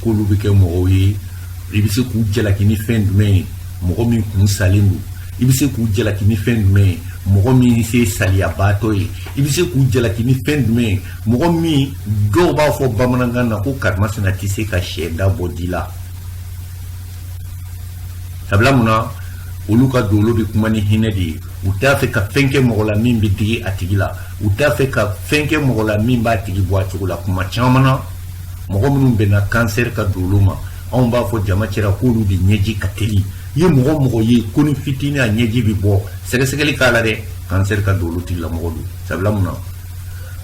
k'olu bɛ kɛ mɔgɔw ye i bɛ se k'u jalaki ni fɛn jumɛn ye mɔgɔ min kun salen don i bɛ se k'u jalaki ni fɛn jumɛn ye mɔgɔ min se saliyabaatɔ ye i bɛ se k'u jalaki ni fɛn jumɛn ye mɔgɔ min dɔw b'a fɔ bamanankan na ko karimasina tɛ se ka sɛ da bɔ ji la sabula mun na olu ka don olu bɛ kuma ni hinɛ de ye u t'a fɛ ka fɛn kɛ mɔgɔ la min bɛ digi a tigi la u t'a fɛ ka fɛn kɛ mɔgɔ la min b'a tigi bɔ a cogo la kuma caman na mɔgɔ minnu bɛnna kansɛri ka don olu ma anw b'a fɔ jama cɛla k'olu de ɲɛji ka teli i ye mɔgɔ ye ko ni fitinin a ɲɛji bɛ bɔ sɛgɛsɛgɛli k'a la dɛ kansɛri ka don olu tigilamɔgɔ don sabula mun na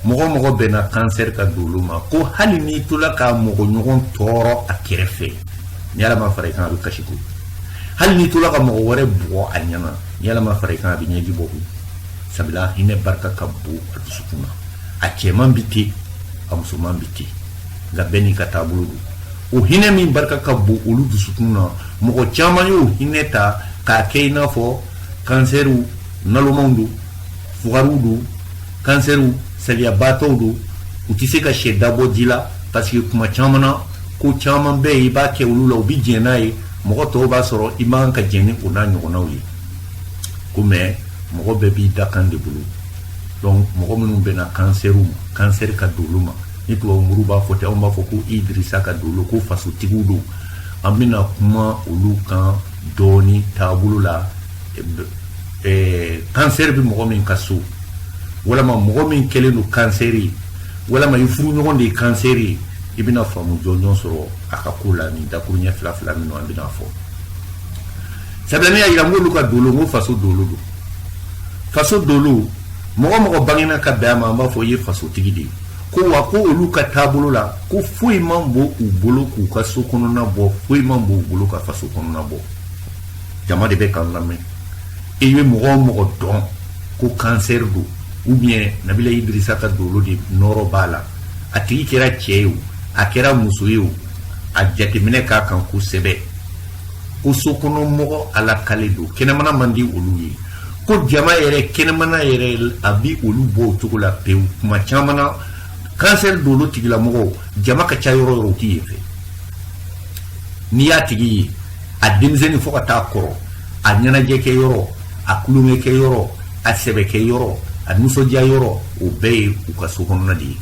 mɔgɔ bɛnna kansɛri ka don olu ma ko hali n'i tola ka mɔgɔ ɲɔgɔn tɔɔrɔ a kɛrɛfɛ ni ala ma fara i kan a bɛ kasi ko hali n'i tola ka mɔgɔ wɛrɛ bugɔ a ɲɛna ni ala ma fara i kan a bɛ ɲɛji bɔ koyi sabula hinɛ barika ka bon a dusukun na a cɛman bi ten a musoman bi ten nka bɛɛ n'i ka taabolo don o hinɛ min barika ka bon olu dusukun na mɔgɔ caman y'o hinɛ ta k'a kɛ i n'a fɔ kansɛriw nalomanw don fugariw don kansɛriw saliyabaatɔw don u tɛ se ka sɛ dabɔ ji la parce que kuma caman na ko caman bɛ yen i b'a kɛ olu la u bɛ diɲɛ n'a ye mɔgɔ tɔw b'a sɔrɔ i man ka diɲɛ ni o n'a ɲɔgɔnnaw ye ko mɛ mɔgɔ bɛɛ b'i dakan de bolo donc mɔgɔ minnu bɛna kansɛri ka don olu ma ni tubabumuru b'a fɔ ten anw b'a fɔ ko idirisa ka don olu ko fasotigiw don an bɛna kuma olu kan dɔɔni taabolo la kansɛri bɛ mɔgɔ min ka so walama mɔgɔ min kɛlen don kansɛri walama i furuɲɔgɔn de ye kansɛri ye i bɛna faamu jɔnjɔn sɔrɔ a ka ko la nin dakuru ɲɛ fila min an bɛna fɔ sabla ya ira ngolu ka dolo ngo faso dolo do faso dolo mo bangina ka bama ma fo ye faso tigidi ko wa ko olu ka tabulo la ko foi mambo u bolo ku ka sokono na bo foi mambo u bolo ka faso kono na bo jama de be kan la me e ye mo don ko cancer do ou bien Nabila Idrissa ka dolo de noro bala ati kira cheu akira musuyu a jatemine ka kan ku sebe ko sokono mo ala kaledo kenemana mandi olu yi ko jama yere kenemana yere abi olu bo tukula peu kuma chamana cancer dolo tigila mo jama ka chayoro roti yefe ni ya tigi a dimzeni foka ta koro a nyana jeke yoro a kulume ke yoro a sebe ke yoro a nuso ja yoro o be u ka sokono na di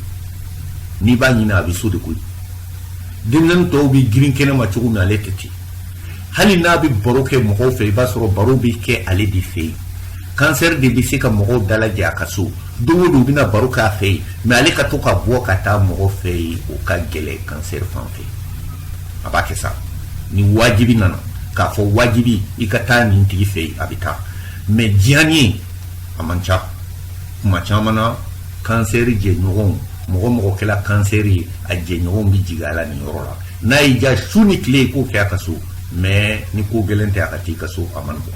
ni ba nyina abi so de kuy dimzen to bi girin kenema chugu na leteti hali na bi boroke mo fe ba soro baro bi ke ale di fe cancer de bisi ka mo dala ja kaso do do bina baroka fe mais ale ka to ka bo ka ta mo fe o ka gele cancer fan fe abake sa ni wajibi nana ka fo wajibi ikata ni tigi fe abita mais diani amancha kuma chamana cancer je nyogon mo kela cancer a je nyogon bi jigala ni yorola na ija suni kle ko ke akaso mais ni ko gelente akati kaso amanbo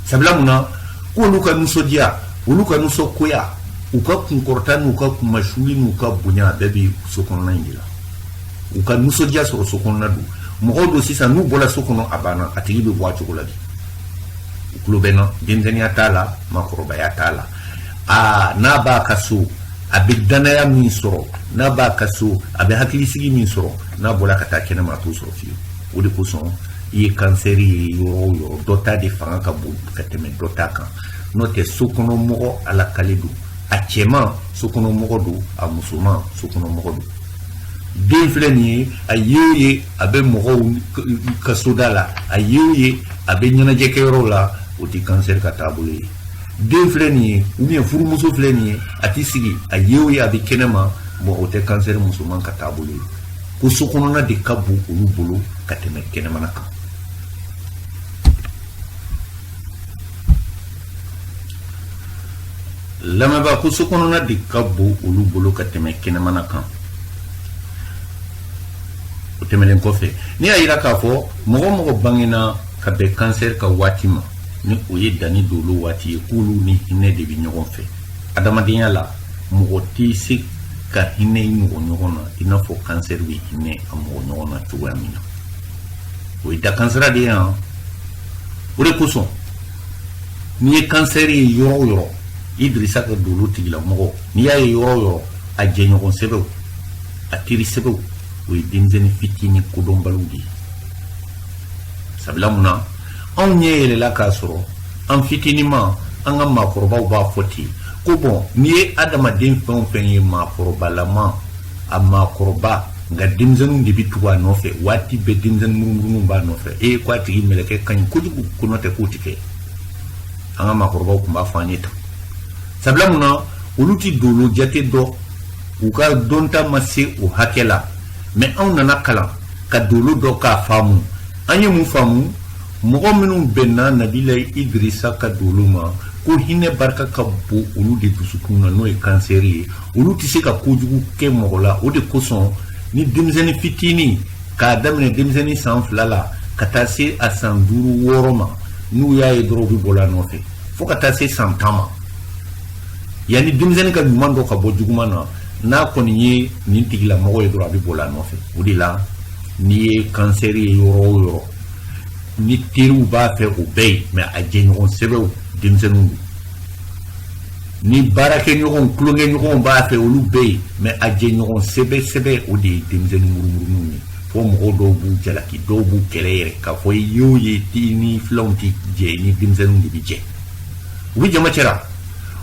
sabla muna ko luka nusodia uluka nuso koya uka kunkorta nuka kumashuli nuka bunya bebi sokono na ingila uka nusodia so sokono na du mo do sisa nu bola sokono abana atigi be bwa chokoladi uklubena dindeni atala makoroba ya tala na ba kaso abidana ya minsoro na ba kaso abe hakilisigi minsoro na bola kata kena ma to so fiyo odi ko son yi kanseri yo dota de fanga ka bu kateme dota kan note sokono mo ala kalidu achema sokono mo do a musuma sokono mo do den fleni ayeye abe mo kasodala ayeye abe nyana jeke rola odi cancer katabule den fleni ou bien furu muso fleni ati sigi ayeye abe kenema mo ote cancer musuma katabule ko sokono na de kabu olu bolo kateme kenema na kan lama ba ko sokono na de kabu olu bolo kateme kenema na kan o temelen ko fe ni ayira ka fo mo bangina ka be cancer ka watima ni o ye dani dolo wati kulu ni hine de bi nyogon fe adamadenya la mo tisi ka hine nyogon na ina fo cancer wi hine amo nyogon na tuwa mina o ida cancer de ya o re kuso ni cancer yoro Idrissa ka dolo tigila mo ni ya yoro a je nyogon sebe a tiri sebe we dinzeni fitini kudon baludi sabla muna on nyele la kasoro en fitini ma an ga makoroba ba foti ko bon ni adama din fon fen makoroba la ma a makoroba ga dinzenu di bitwa no fe wati be dinzen murmuru ba no fe e kwa tigi meleke kan kujugu kunote kutike an ga makoroba ko ba fanita sabla muna uluti dolo jate do uka donta mase o hakela mais on nana kala ka dolo do ka famu anye mu famu mo minnu benna Nabila Idrissa ka dolo ma ko hinne barka ka bo olu de dusukuna no e kanseri olu ti se ka kojugu ke mogola o de koson ni dimzeni fitini ka damne dimzeni san flala ka ta se a san duru woroma nu ya e drobi bola no fe fo ka ta se san tama yani dimzeni ka mando ka bo jugumana na koni ye nin tigila mogo ye dora bi bola no fe udila ni ye kanseri yoro ni tiru ba fe o bey mais a jenyon sebe dimzenu ni barake nyon klonge nyon ba fe o lu bey mais a jenyon sebe o de dimzenu murmuru ni fo mo do bu jalaki do bu kelere ka fo yo ye ti ni flonti je ni dimzenu di bije wi jama chera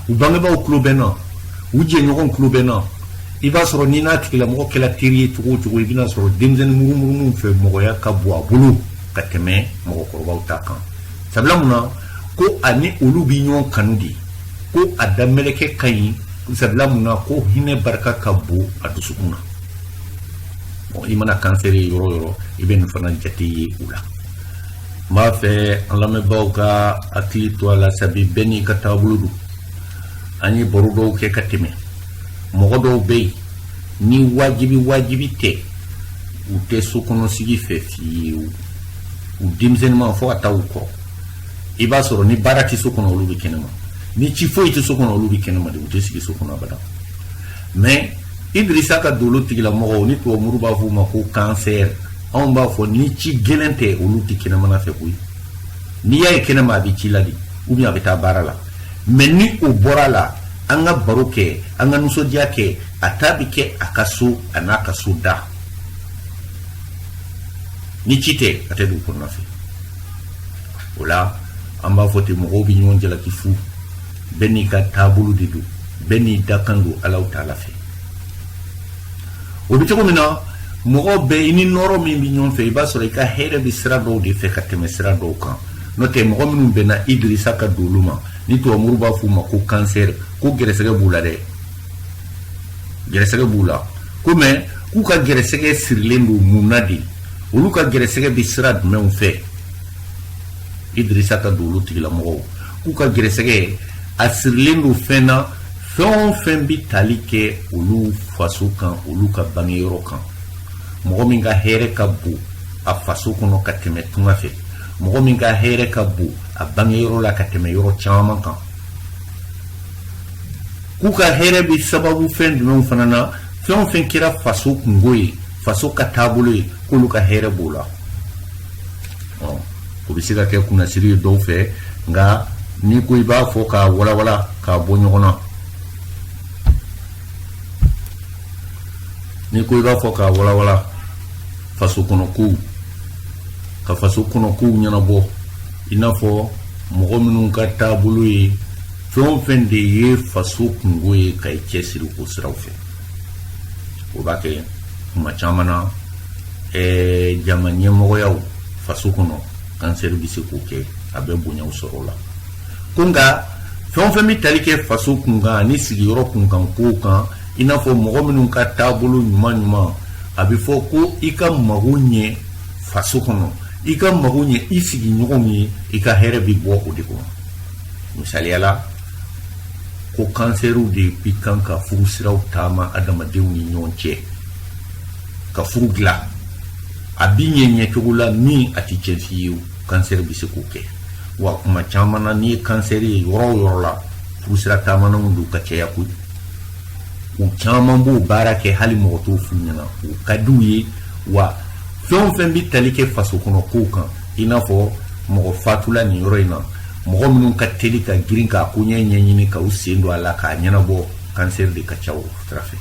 u bange ba o klobena u jenyon klobena il va se rendre à la mort que la tiri tout il vient sur dimzen murmuru fe moya ka bo bulu kateme mo ko ba utakan sabla muna ko ani ulu binyon kanudi ko adameleke kayi sabla muna ko hine barka ka bo adusukuna bon imana cancer yoro iben fana jati ula m'a fait en la mebauka akili ala sabi beni katabuludu ani borudo ke katime mogodo be ni wajibi te u te sukono sigi fe fi u dimzenma fo ataw ko iba soro ni barati sukono olubi kenema ni ci foyi ti sukono olubi kenema de u te sigi sukono abada mais Idrissa ka dolo tigila mogo ni to muruba fu ma ko cancer on ba fo ni ci gelente olu ti kenema na fe kuyi ni yaye kenema bi ci ladi ou bien abeta barala mais ni o borala anga baroke anga nusodia ke atabi ke akasu anaka suda ni cite ate du pour nafi wala amba foti mo obi nyon jala kifu beni ka tabulu didu beni dakandu alaw taala fe obi to mina mo be ini noro mi nyon fe ba so ka hele bi sira do de fe kateme sira do kan note mo minun bena Idrissa ka doluma ni to muruba fu ma ko cancer ko geresege bula de geresege bula comme ku ka geresege sirlendu munadi olu ka geresege bisra men fe Idrissa ka dolu tigila mo ku ka geresege asirlendu fena fen bi talike olu fasukan olu ka bangero kan mo min ga here ka bu a fasukono ka temetuma fe mo min ga here ka bu a bangero la ka teme yoro chama kan kuka here bi sababu fen dum fanana fen kira faso kungoyi faso katabule kulu ka here bula ko bisiga ke kuna siri do fe nga ni ko iba fo ka wala ka bonyona ni ko iba fo ka wala faso kono ku ka faso kono ku nyana bo inafo mogo minnu ka taabolo ye fɛn fɛn de ye faso kungo ye ka i cɛsiri o siraw fɛ o b'a kɛ kuma caman na jama ɲɛmɔgɔyaw faso kɔnɔ kansɛri bɛ se k'o kɛ a bɛ bonyaw sɔrɔ o la ko nka fɛn fɛn bɛ tali kɛ faso kunkan ani sigiyɔrɔ kunkan kow kan i n'a fɔ mɔgɔ minnu ka taabolo ɲuman a bɛ fɔ ko i ka mago ɲɛ faso kɔnɔ i ka mago ɲɛ i sigiɲɔgɔnw ye i ka hɛrɛ bi bɔ o de kɔnɔ misaliyala ko kansɛriw de bi kan ka furu siraw taama adamadenw ni ɲɔgɔn cɛ ka furu dilan a bi ɲɛ cogo la min a ti cɛn fi ye kansɛri bi se k'o kɛ wa kuma caman na ni ye kansɛri ye yɔrɔ o yɔrɔ la furu sira taamanaw do ka cɛya koyi u caman b'o baara kɛ hali mɔgɔ t'o f'u ɲɛna o ka d'u ye wa fɛn bi tali kɛ faso kɔnɔ kow kan i n'a fɔ mɔgɔ fatula nin yɔrɔ in na mɔgɔ minnu ka teli ka girin k'a ko ɲɛɲini ka u sen don a la k'a ɲɛnabɔ kansɛri de ka ca o sira fɛ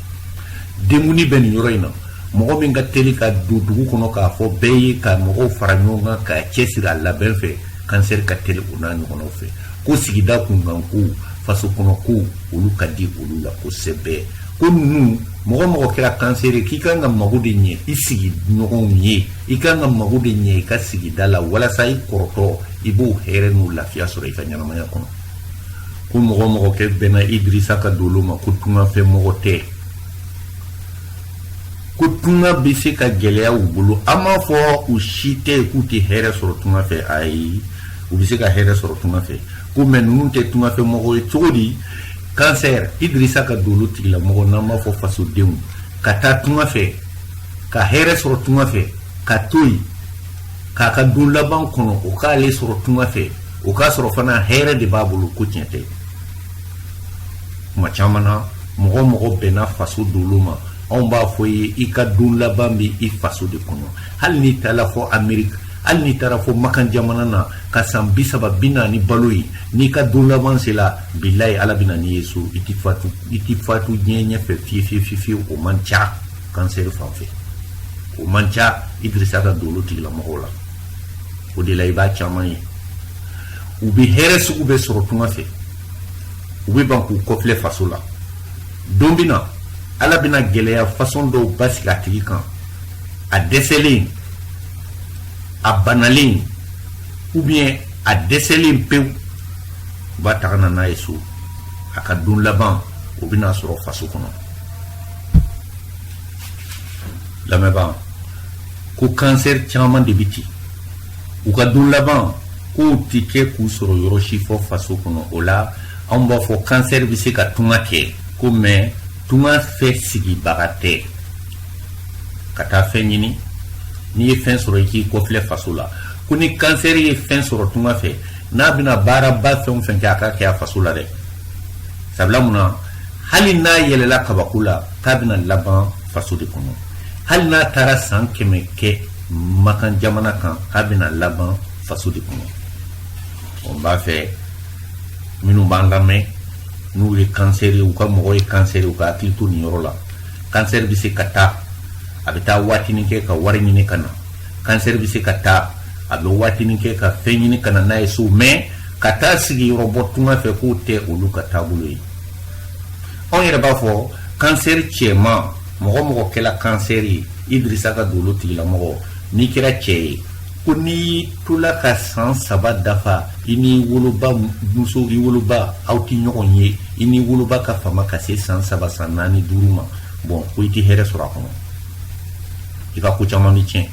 denguni bɛ nin yɔrɔ in na mɔgɔ min ka teli ka don dugu kɔnɔ k'a fɔ bɛɛ ye ka mɔgɔw fara ɲɔgɔn kan k'a cɛsiri a labɛn fɛ kansɛri ka teli o n'a ɲɔgɔnnaw fɛ ko sigida kunkan ko faso kɔnɔ ko olu ka di olu la kosɛbɛ ko ninnu mɔgɔ kɛra kansɛri k'i kan ka mago de ɲɛ i sigiɲɔgɔnw ye i kan ka mago de ɲɛ i ka sigida la walasa i kɔrɔtɔ i b'o hɛrɛ n'o lafiya sɔrɔ i ka ɲɛnamaya kɔnɔ ko mɔgɔ kɛ bɛnna Idrissa ka dolo ma ko tungafɛ mɔgɔ tɛ ko tunga bɛ se ka gɛlɛya u bolo an m'a fɔ u si tɛ k'u tɛ hɛrɛ sɔrɔ tunga fɛ ayi u bɛ se ka hɛrɛ sɔrɔ tunga fɛ ko mɛ ninnu tɛ tungafɛ mɔgɔ ye cogo di kansɛri Idrissa ka dolo tigilamɔgɔ n'an b'a fɔ fasodenw ka taa tunga fɛ ka hɛrɛ sɔrɔ tunga fɛ ka to yen k'a ka don laban kɔnɔ o k'ale sɔrɔ tunga fɛ o k'a sɔrɔ fana hɛrɛ de b'a bolo ko tiɲɛ tɛ kuma caman na mɔgɔ bɛnna faso dolo ma anw b'a fɔ ye i ka don laban bɛ i faso de kɔnɔ hali n'i taara fɔ Ameriki hali n'i taara fɔ Makan jamana na ka san 30-40 balo ye n'i ka don laban sera bilayi ala bɛna n'i ye so i ti fatu diɲɛ ɲɛfɛ fiyewu o man ca kansɛri fan fɛ o man ca Idrissa ka dolo tigilamɔgɔw la o de la i b'a caman ye u bɛ hɛrɛ sugu bɛ sɔrɔ tunga fɛ u bɛ ban k'u kɔfilɛ faso la don bɛ na ala bɛna gɛlɛya façon dɔw basigi a tigi kan a dɛsɛlen a banalen ou bien a dɛsɛlen pewu u b'a taga na n'a ye so a ka don laban o bɛna sɔrɔ faso kɔnɔ lamɛnbaa ko kansɛri caman de bɛ ten u ka dun laban k'o ti kɛ k'u sɔrɔ yɔrɔ si fɔ faso kɔnɔ. O la anw b'a fɔ kansɛri bɛ se ka tunga kɛ ko mɛ tunga fɛ sigibaga tɛ. Ka taa fɛn ɲini n'i ye fɛn sɔrɔ i k'i kɔfilɛ faso la. Ko ni kansɛri ye fɛn sɔrɔ tunga fɛ n'a bɛna baaraba fɛn o fɛn kɛ a ka kɛ a faso la dɛ. Sabula mun na hali n'a yɛlɛla kabako la k'a bɛna laban faso de kɔnɔ. Hali n'a taara san 100 kɛ makan jamana kan k'a bɛna laban faso de kɔnɔ. On b'a fɛ minnu b'an lamɛn n'u ye kansɛri u ka mɔgɔ ye kansɛri u ka hakili to nin yɔrɔ la. Kansɛri bɛ se ka taa a bɛ taa waatinin kɛ ka wari ɲini ka na. Kansɛri bɛ se ka taa a bɛ waatinin kɛ ka fɛn ɲini ka na n'a ye so mais ka taa sigi yɔrɔ bɔ tunga fɛ k'o tɛ olu ka taabolo ye. Anw yɛrɛ b'a fɔ kansɛri cɛman mɔgɔ mɔgɔ kɛla kansɛri ye Idirisa ka dolo tigilamɔgɔ n'i kɛra cɛ ye ko n'i tola ka san 3 dafa i ni woloba muso i woloba aw ti ɲɔgɔn ye i ni woloba ka fama ka se san 3 san 4 5 ma bon ko i ti hɛrɛ sɔrɔ a kɔnɔ i ka ko caman bi tiɲɛ.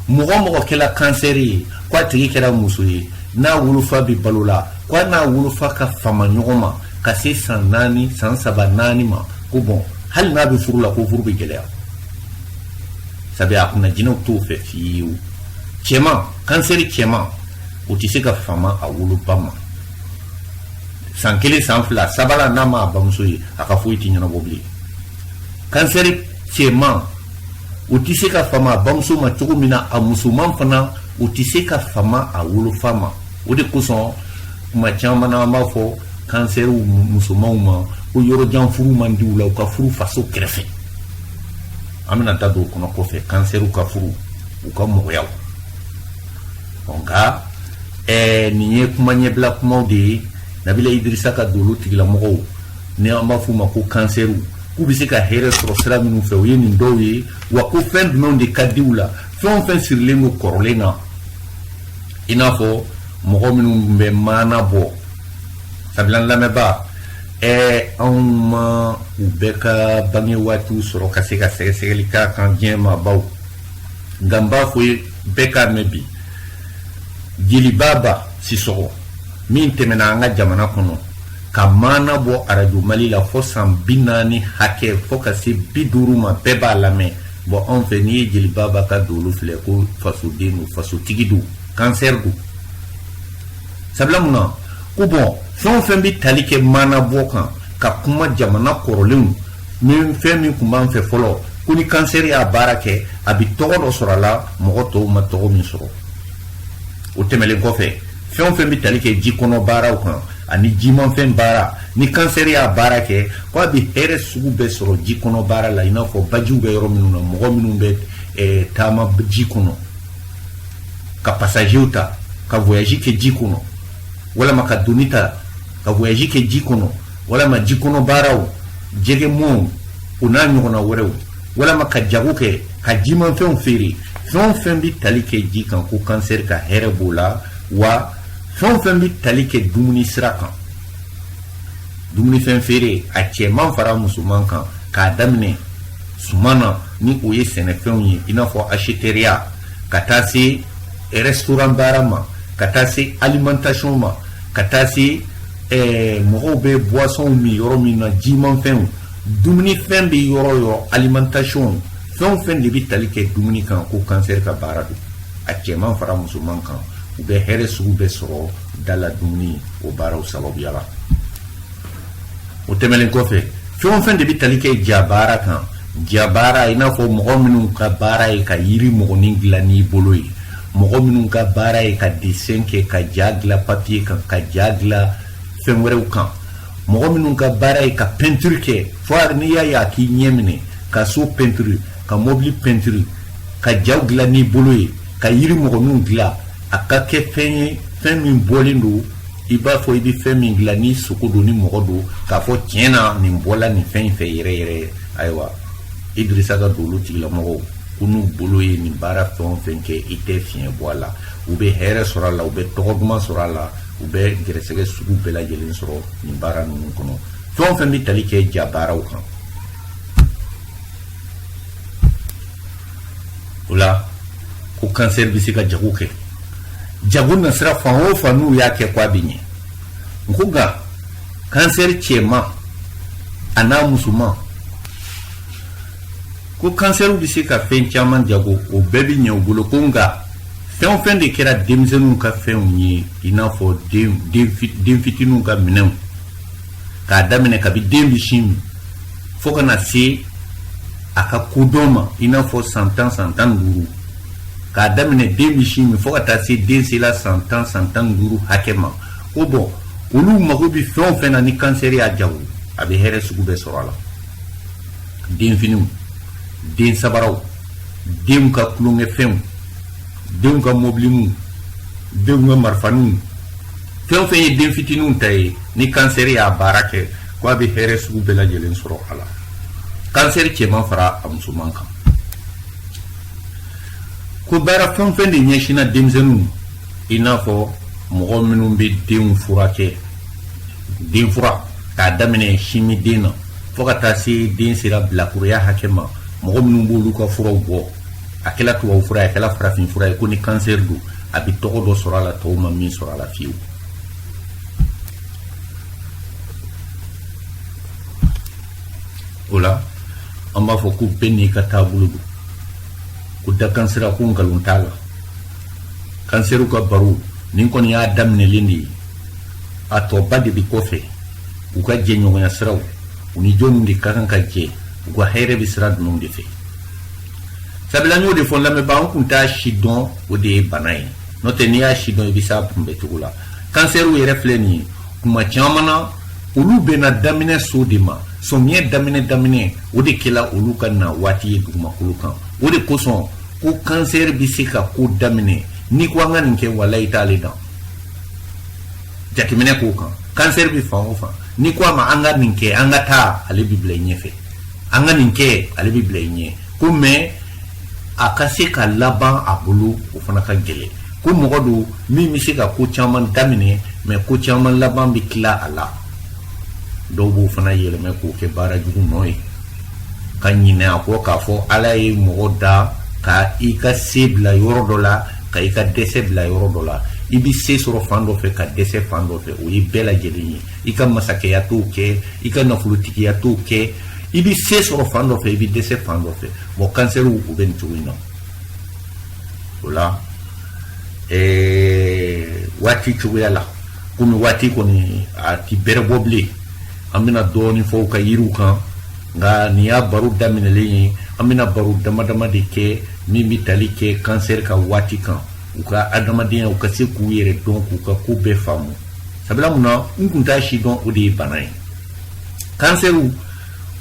Mɔgɔ mɔgɔ kɛla kansɛri ye ko a tigi kɛra muso ye n'a wolofa bi balo la ko n'a wolofa ka fama ɲɔgɔn ma ka se san 4 san 3 4 ma ko bon hali n'a bɛ furu la ko furu bɛ gɛlɛya. Sabu a kunna jinɛw t'o fɛ fiyewu. Cɛman kansɛri cɛman o tɛ se ka fama a woloba ma. San 1 san 2 sabanan n'a ma a bamuso ye a ka foyi tɛ ɲɛnabɔ bilen. Kansɛri cɛman o tɛ se ka fama a bamuso ma cogo min na a musoman fana o tɛ se ka fama a wolofa ma. O de kosɔn kuma caman na an b'a fɔ kansɛriw musomanw ma ko yɔrɔjan furu man di u la u ka furu faso kɛrɛfɛ. An bɛna da don o kɔnɔ kɔfɛ kansɛriw ka furu u ka mɔgɔyaw. Nka nin ye kuma ɲɛbila kumaw de ye Nabila Idirisa ka dolo tigilamɔgɔw ni an b'a f'u ma ko kansɛriw k'u bɛ se ka hɛrɛ sɔrɔ sira minnu fɛ o ye nin dɔw ye wa ko fɛn jumɛnw de ka di u la fɛn o fɛn sirilen don kɔrɔlen na i n'a fɔ mɔgɔ minnu bɛ maana bɔ sabula n lamɛnba anw ma u bɛɛ ka bange waatiw sɔrɔ ka se ka sɛgɛsɛgɛli k'a kan diɲɛ maabaw nka n b'a fɔ ye bɛɛ k'a mɛn bi Jelibaba Sisɔgɔ min tɛmɛna an ka jamana kɔnɔ ka maana bɔ Radio Mali la fo san 40 hakɛ fo ka se 50 ma bɛɛ b'a lamɛn. Bon anw fɛ n'i ye Jelibaba ka dolo filɛ ko fasoden don fasotigi don kansɛri don sabula mun na ko bon fɛn o fɛn bɛ tali kɛ maana bɔ kan ka kuma jamana kɔrɔlenw min fɛn min tun b'an fɛ fɔlɔ ko ni kansɛri y'a baara kɛ a bɛ tɔgɔ dɔ sɔrɔ a la mɔgɔ tɔw ma tɔgɔ min sɔrɔ. O tɛmɛlen kɔfɛ fɛn o fɛn bɛ tali kɛ ji kɔnɔ baaraw kan ani jimanfɛn baara ni kansɛri y'a baara kɛ ko a bɛ hɛrɛ sugu bɛɛ sɔrɔ ji kɔnɔ baara la i n'a fɔ bajiw bɛ yɔrɔ minnu na mɔgɔ minnu bɛ taama ji kɔnɔ ka pasajew ta ka voyage kɛ ji kɔnɔ walama ka doni ta ka voyage kɛ ji kɔnɔ walama ji kɔnɔ baaraw jɛgɛmɔw o n'a ɲɔgɔnna wɛrɛw walama ka jago kɛ ka jimanfɛnw feere fɛn o fɛn bɛ tali kɛ ji kan ko kansɛri ka hɛrɛ b'o la wa fɛn o fɛn bɛ tali kɛ dumuni sira kan dumunifɛn feere a cɛman fara musoman kan k'a daminɛ suman na ni o ye sɛnɛfɛnw ye i n'a fɔ acheteria ka taa se restaurant baara ma ka taa se alimentation ma ka taa se mɔgɔw bɛ boisson min yɔrɔ min na jimanfɛnw dumunifɛn bɛ yɔrɔ yɔrɔ alimentation fɛn o fɛn de bɛ tali kɛ dumuni kan ko kansɛri ka baara don a cɛman fara musoman kan u bɛ hɛrɛ sugu bɛɛ sɔrɔ dala dumuni o baaraw sababuya la. O tɛmɛlen kɔfɛ fɛn o fɛn de bɛ tali kɛ ja baara kan ja baara i n'a fɔ mɔgɔ minnu ka baara ye ka yiri mɔgɔnin dilan n'i bolo ye mɔgɔ minnu ka baara ye ka dessin kɛ ka ja dilan papier kan ka ja dilan fɛn wɛrɛw kan mɔgɔ minnu ka baara ye ka peinture kɛ fo n'i y'a ye a k'i ɲɛ minɛ ka so peinture ka mobili peinture ka jaw dilan n'i bolo ye ka yiri mɔgɔninw dilan a ka kɛ fɛn ye fɛn min bɔlen don i b'a fɔ i bɛ fɛn min dilan ni sogo don ni mɔgɔ don k'a fɔ tiɲɛ na nin bɔla nin fɛn in fɛ yɛrɛ yɛrɛ ayiwa Idirisa ka dolo tigilamɔgɔw ko n'u bolo ye nin baara fɛn o fɛn kɛ i tɛ fiɲɛ bɔ a la u bɛ hɛrɛ sɔrɔ a la u bɛ tɔgɔ duman sɔrɔ a la u bɛ gɛrɛsɛgɛ sugu bɛɛ lajɛlen sɔrɔ nin baara ninnu kɔnɔ fɛn o fɛn bɛ tali kɛ ja baaraw kan o la ko kansɛri bɛ se ka jago kɛ jago na sira fan o fan n'u y'a kɛ kwa bɛ ɲɛ nko nka kansɛri cɛman a n'a musoman ko kansɛriw bɛ se ka fɛn caman jago o bɛɛ bɛ ɲɛ u bolo ko nka fɛn o fɛn de kɛra denmisɛnninw ka fɛnw ye i n'a fɔ den fitininw ka minɛnw k'a daminɛ kabi den bɛ sin min fo ka na se a ka kodɔn ma i n'a fɔ san 10 san 15 k'a daminɛ den bɛ sin min fo ka taa se den sela san 10 san 15 hakɛ ma ko bɔn olu mago bɛ fɛn o fɛn na ni kansɛri y'a jago a bɛ hɛrɛ sugu bɛɛ sɔrɔ a la den finiw den sabaraw denw ka kulonkɛfɛnw denw ka mobiliw denw ka marifaniw fɛn o fɛn ye den fitininw ta ye ni kansɛri y'a baara kɛ ko a bɛ hɛrɛ sugu bɛɛ lajɛlen sɔrɔ a la kansɛri cɛman fara a musoman kan ko baara fɛn o fɛn de ɲɛsinna denmisɛnninw i n'a fɔ mɔgɔ minnu bɛ denw furakɛ den fura k'a daminɛ simi den na fo ka taa se den sera bilakoroya hakɛ ma mɔgɔ minnu b'olu ka furaw bɔ a kɛla tubabu fura ye a kɛla farafin fura ye ko ni kansɛri don a bɛ tɔgɔ dɔ sɔrɔ a la tɔw ma min sɔrɔ a la fiyewu o la an b'a fɔ ko bɛɛ n'i ka taabolo don ko da kansɛra ko nkalon t'a la kansɛriw ka baro nin kɔni y'a daminɛlen de ye a tɔba de bɛ kɔfɛ u ka jɛɲɔgɔnya siraw u ni jɔnw de ka kan ka jɛ u ka hɛrɛ bɛ sira ninnu de fɛ sabula n y'o de fɔ lamɛnbaa an kun t'a si dɔn o de ye bana ye n'o tɛ n'i y'a si dɔn i bɛ s'a kunbɛcogo la kansɛriw yɛrɛ filɛ nin ye kuma caman na olu bɛna daminɛ so de ma samiyɛ daminɛ o de kɛla olu ka na waati ye dugumakolo kan o de kosɔn ko kansɛri bɛ se ka ko daminɛ n'i ko an ka nin kɛ wala i t'ale dan jateminɛ k'o kan kansɛri bɛ fan o fan n'i ko a ma an ka nin kɛ an ka taa ale bɛ bila i ɲɛfɛ an ka nin kɛ ale bɛ bila i ɲɛ ko mɛ a ka se ka laban a bolo o fana ka gɛlɛn ko mɔgɔ don min bɛ se ka ko caman daminɛ mɛ ko caman laban bɛ tila a la dɔw b'o fana yɛlɛmɛ k'o kɛ baara jugu nɔ ye ka ɲinɛ a kɔ k'a fɔ ala ye mɔgɔ da ka i ka se bila yɔrɔ dɔ la ka i ka dɛsɛ bila yɔrɔ dɔ la i bɛ se sɔrɔ fan dɔ fɛ ka dɛsɛ fan dɔ fɛ o ye bɛɛ lajɛlen ye i ka masakɛya t'o kɛ i ka nafolotigiya t'o kɛ i bɛ se sɔrɔ fan dɔ fɛ i bɛ dɛsɛ fan dɔ fɛ bon kansɛriw o bɛ nin cogo in na o la waati cogoya la komi waati kɔni a ti bɛrɛ bɔ bilen an bɛna dɔɔnin fɔ u ka yiriw kan nka nin y'a baro daminɛlen ye an bɛna baro dama dama de kɛ min bɛ tali kɛ kansɛri ka waati kan u ka adamadenya u ka se k'u yɛrɛ dɔn k'u ka ko bɛɛ faamu sabula mun na n kun t'a si dɔn o de ye bana ye kansɛriw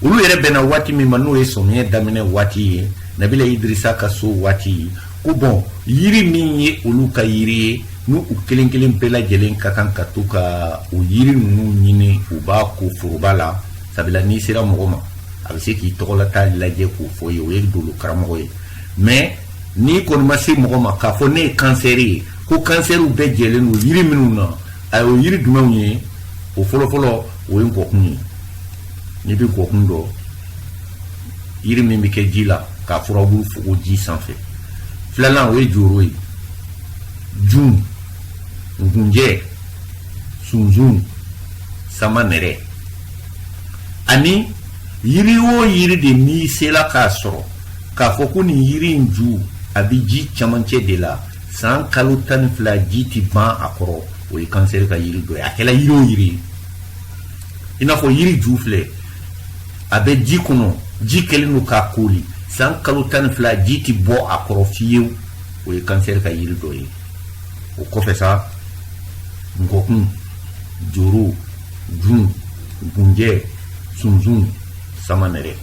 olu yɛrɛ bɛnna waati min ma n'o ye samiyɛ daminɛ waati ye nabila idirisa ka so waati ye ko bɔn yiri min ye olu ka yiri ye n'u kelen kelen bɛɛ lajɛlen ka kan ka to ka o yiri ninnu ɲini u b'a ko foroba la sabula n'i sera mɔgɔ ma a bɛ se k'i tɔgɔlata lajɛ k'o fɔ ye o ye dolo karamɔgɔ ye mɛ n'i kɔni ma se mɔgɔ ma k'a fɔ ne ye kansɛri ye ko kansɛriw bɛɛ jɛlen don yiri minnu na a o yiri jumɛnw ye o fɔlɔfɔlɔ o ye nkɔkun ye n'i bɛ nkɔkun dɔn yiri min bɛ kɛ ji la k'a furabulu fogo ji sanfɛ filanan o ye joro ye jun ngunjɛ sunsun sama nɛrɛ ani yiri o yiri de n'i sela k'a sɔrɔ k'a fɔ ko nin yiri in ju a bɛ ji camancɛ de la san kalo 12 ji ti ban a kɔrɔ o ye kansɛri ka yiri dɔ ye a kɛla yiri o yiri i n'a fɔ yiri ju filɛ a bɛ ji kɔnɔ ji kɛlen don k'a koli san kalo 12 ji ti bɔ a kɔrɔ fiyewu o ye kansɛri ka yiri dɔ ye o kɔfɛ sa nkɔkun joro jun gunjɛ sunsun sama nɛrɛ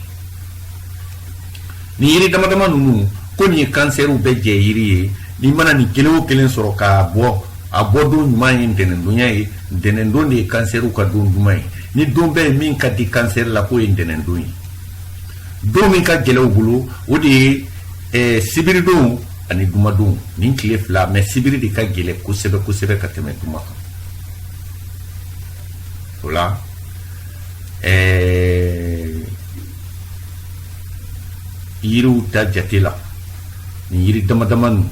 ni yiri dama dama ninnu ko nin ye kansɛriw bɛɛ jɛ yiri ye n'i mana nin kelen o kelen sɔrɔ k'a bɔ a bɔ don ɲuman ye ntɛnɛndonya ye ntɛnɛndon de ye kansɛriw ka don ɲuman ye ni don bɛɛ ye min ka di kansɛri la k'o ye ntɛnɛndon ye don min ka gɛlɛ u bolo o de ye sibiridon ani dumadon nin tile fila mɛ sibiri de ka gɛlɛ kosɛbɛ kosɛbɛ ka tɛmɛ duma kan o la yiriw ta jate la nin yiri dama dama n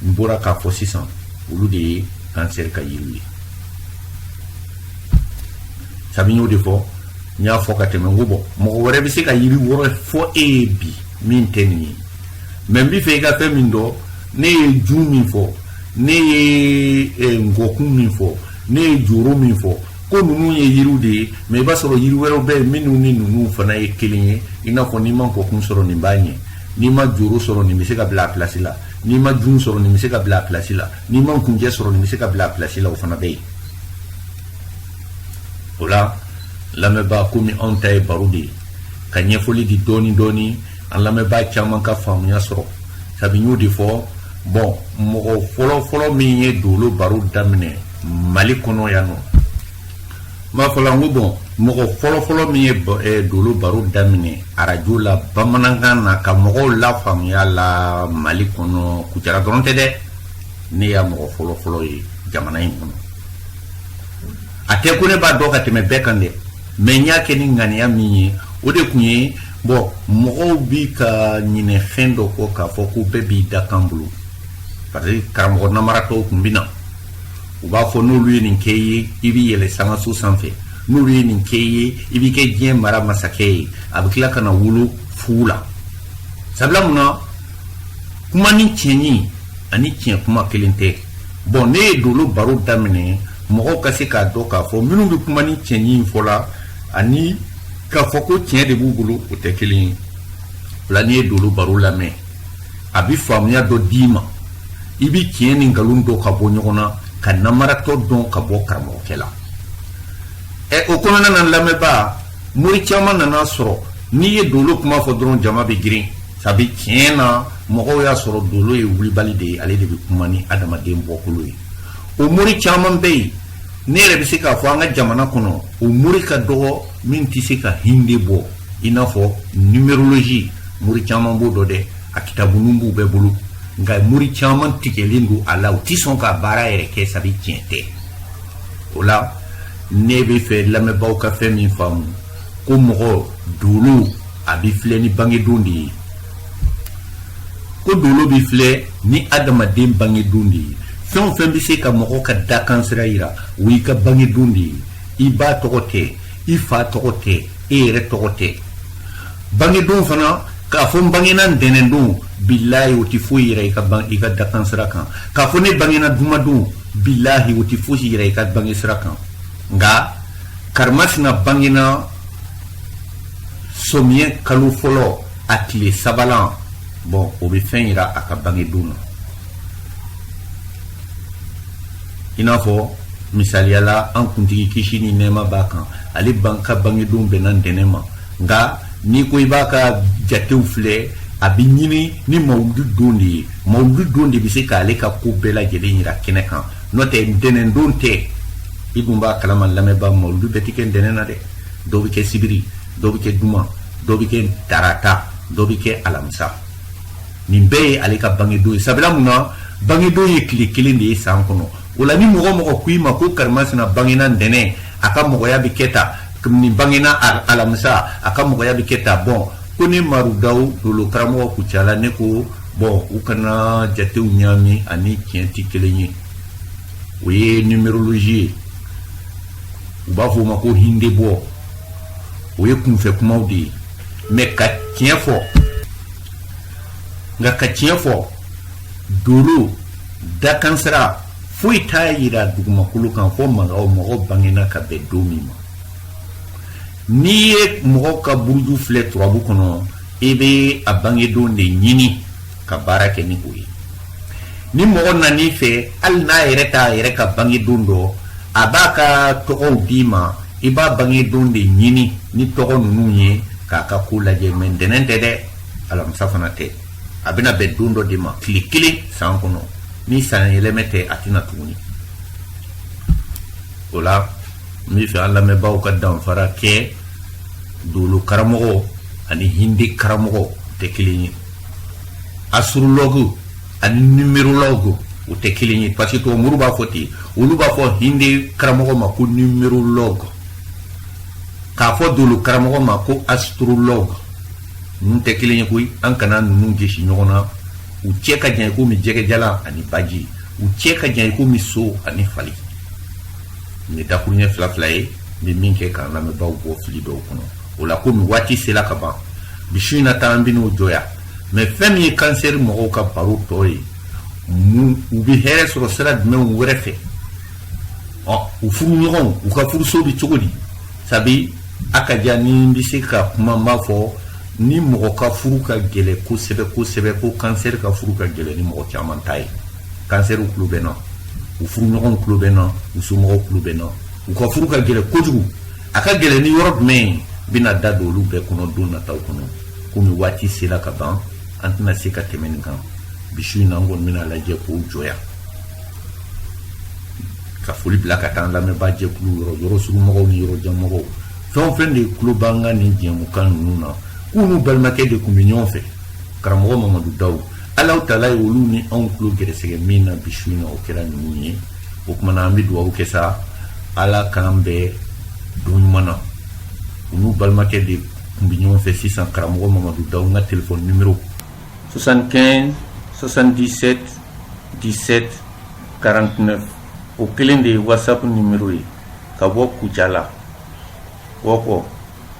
bɔra k'a fɔ sisan olu de ye cancer ka yiriw ye sabi y'o de fɔ n y'a fɔ ka tɛmɛ n ko bɔn mɔgɔ wɛrɛ bɛ se ka yiri wɔrɔ fɔ e ye bi min tɛ nin ye mɛ n bɛ fɛ i ka fɛn min dɔn ne ye ju min fɔ ne ye ngɔkun min fɔ ne ye joro min fɔ ko ninnu ye yiriw de ye mɛ i b'a sɔrɔ yiri wɛrɛw bɛ yen minnu ni ninnu fana ye kelen ye i n'a fɔ n'i ma ngɔkun sɔrɔ nin b'a ɲɛ n'i ma joro sɔrɔ nin bɛ se ka bila a pilasi la n'i ma jun sɔrɔ nin bɛ se ka bila a pilasi la n'i ma kunjɛ sɔrɔ nin bɛ se ka bila a pilasi la o fana bɛ yen o la lamɛnbaa komi anw ta ye baro de ye ka ɲɛfɔli di dɔɔni dɔɔni an lamɛnbaa caman ka faamuya sɔrɔ sabi n y'o de fɔ bɔn mɔgɔ fɔlɔ-fɔlɔ min ye dolo baro daminɛ mali kɔnɔ yan nɔ n b'a fɔ la n ko bɔn mɔgɔ fɔlɔ-fɔlɔ min ye dolo baro daminɛ arajo la bamanankan na ka mɔgɔw lafaamuya la mali kɔnɔ kucala dɔrɔn tɛ dɛ ne y'a mɔgɔ fɔlɔ-fɔlɔ ye jamana in kɔnɔ a tɛ ko ne b'a dɔn ka tɛmɛ bɛɛ kan dɛ mɛ n y'a kɛ ni ŋaniya min ye o de tun ye bɔn mɔgɔw bi ka ɲinɛ fɛn dɔ kɔ k'a fɔ ko bɛɛ b'i da kan bolo parce que karamɔgɔ namaratɔw tun bɛ na u b'a fɔ n'olu ye nin kɛ ye i bɛ yɛlɛ sangaso sanfɛ n'olu ye nin kɛ ye i bɛ kɛ diɲɛ mara masakɛ ye a bɛ tila ka na wolo fu la sabula mun na kuma ni tiɲɛni ani tiɲɛ kuma kelen tɛ bɔn ne ye dolo baro daminɛ mɔgɔw ka se k'a dɔn k'a fɔ minnu bɛ kuma ni tiɲɛni fɔ la ani k'a fɔ ko tiɲɛ de b'u bolo o tɛ kelen ye o la n'i ye dolo baro lamɛn a bɛ faamuya dɔ d'i ma i bɛ tiɲɛ ni nkalon dɔ ka bɔ ɲɔgɔn na ka namaratɔ dɔn ka bɔ karamɔgɔkɛ la o kɔnɔna na lamɛnbaa mori caman nana sɔrɔ n'i ye dolo kuma fɔ dɔrɔn jama bɛ girin sabi tiɲɛ na mɔgɔw y'a sɔrɔ dolo ye wulibali de ye ale de bɛ kuma ni adamaden bɔkolo ye o mori caman bɛ yen ne yɛrɛ bɛ se k'a fɔ an ka jamana kɔnɔ o mori ka dɔgɔ min tɛ se ka hinde bɔ i n'a fɔ numérologie mori caman b'o dɔn dɛ a kitabunu b'u bɛɛ bolo nka mori caman tigɛlen don a la u tɛ sɔn ka baara yɛrɛ kɛ sabi tiɲɛ tɛ o la ne bɛ fɛ lamɛnbaaw ka fɛn min faamu ko mɔgɔ dolo a bɛ filɛ ni bangedon de ye ko dolo bɛ filɛ ni adamaden bangedon de ye fɛn o fɛn bɛ se ka mɔgɔ ka dakan sira yira o y'i ka bangedon de ye i ba tɔgɔ tɛ i fa tɔgɔ tɛ e yɛrɛ tɔgɔ tɛ bangedon fana k'a fɔ n bangena ntɛnɛndon bilahi o tɛ foyi yira i ka dakan sira kan k'a fɔ ne bangena dumadon bilahi o tɛ foyi yira i ka bange sira kan nka karimasina bangena somiyɛ kalo fɔlɔ a tile sabanan bɔn o bɛ fɛn yira a ka bangedon na i n'a fɔ misaliyala an kuntigi kisi ni nɛɛma b'a kan ale ka bangedon bɛnna ntɛnɛn ma nka n'i ko i b'a ka jatew filɛ a bɛ ɲini ni mawuludu don de ye mawuludu don de bɛ se k'ale ka ko bɛɛ lajɛlen yira kɛnɛ kan n'o tɛ ntɛnɛndon tɛ i dun b'a kalama lamɛnba mawuludu bɛɛ tɛ kɛ ntɛnɛn na dɛ dɔw bɛ kɛ sibiri dɔw bɛ kɛ duma dɔw bɛ kɛ tarata dɔw bɛ kɛ alamisa nin bɛɛ ye ale ka bangedon ye sabula mun na bangedon ye tile kelen de ye san kɔnɔ o la ni mɔgɔ mɔgɔ ko i ma ko karimasina bangena ntɛnɛn a ka mɔgɔya bɛ kɛ ta nin bangena alamisa a ka mɔgɔya bɛ kɛ ta bɔn ko ne marudaw dolo karamɔgɔ kucala ne ko bɔn u kana jatew ɲaami ani tiɲɛ tɛ kelen ye o ye numérologie ye u b'a fɔ o ma ko hinde bɔ o ye kunfɛ kumaw de ye mɛ ka tiɲɛ fɔ nka ka tiɲɛ fɔ dolo dakansira foyi t'a yira dugumakolo kan fɔ mɔgɔ bangena ka bɛn don min ma n'i ye mɔgɔ ka buruju filɛ turabu kɔnɔ i bɛ a bangedon de ɲini ka baara kɛ ni o ye ni mɔgɔ nan'i fɛ hali n'a yɛrɛ t'a yɛrɛ ka bangedon dɔn a b'a ka tɔgɔw d'i ma i b'a bangedon de ɲini ni tɔgɔ ninnu ye k'a ka ko lajɛ mɛ ntɛnɛn tɛ dɛ alamisa fana tɛ a bɛna bɛn don dɔ de ma tile kelen san kɔnɔ ni san yɛlɛmɛ tɛ a tɛna tuguni o la n bɛ fɛ an lamɛnbaaw ka danfara kɛ dolo karamɔgɔ ani hindi karamɔgɔ tɛ kelen ye astrologue ani numérologue o tɛ kelen ye parce que tubabu b'a fɔ ten olu b'a fɔ hindi karamɔgɔ ma ko numérologue k'a fɔ dolo karamɔgɔ ma ko astrologue ninnu tɛ kelen ye koyi an kana ninnu gesi ɲɔgɔn na u cɛ ka jan komi jɛgɛjalan ani baji u cɛ ka jan i komi so ani fali ni dakuruɲɛ fila fila ye ni min kɛ k'an lamɛnbaw bɔ fili dɔw kɔnɔ o la komi waati sela ka ban bisu in na taa an ben'o jɔya mais fɛn min ye kansɛri mɔgɔw ka baro tɔ ye u bɛ hɛrɛ sɔrɔ sira jumɛnw wɛrɛ fɛ u furu ɲɔgɔnw u ka furuso bɛ cogo di sabi a ka diya ni n bɛ se ka kuma n b'a fɔ ni mɔgɔ ka furu ka gɛlɛ kosɛbɛ kosɛbɛ ko kansɛri ka furu ka gɛlɛ ni mɔgɔ caman ta ye kansɛriw tulo bɛ na u furuɲɔgɔnw tulo bɛ na u somɔgɔw tulo bɛ na u ka furu ka gɛlɛ kojugu a ka gɛlɛ ni yɔrɔ jumɛn ye bɛna da don olu bɛɛ kɔnɔ don nataw kɔnɔ komi waati sera ka ban an tɛna se ka tɛmɛ nin kan bisu in na an kɔni bɛna lajɛ k'o jɔya ka foli bila ka taa an lamɛnbaa jɛkulu yɔrɔ surumɔgɔw ni yɔrɔ janmɔgɔw fɛn o fɛn de tulo b'an ka nin jɛmukan ninnu na k'u n'u balimakɛ de tun bɛ ɲɔgɔn fɛ karamɔgɔ mamadu dawu alaw tala ye olu ni anw tulo gɛrɛsɛgɛ min na bisu in na o kɛra ninnu ye o kumana an bɛ dugawu kɛ sa ala k'an bɛɛ don ɲuman na u n'u balimakɛ de tun bɛ ɲɔgɔn fɛ sisan karamɔgɔ mamadu dawu n ka telefɔni numéro 75 77 17 49 o kelen de ye whatsapp numéro ye ka bɔ kucala wɔkɔ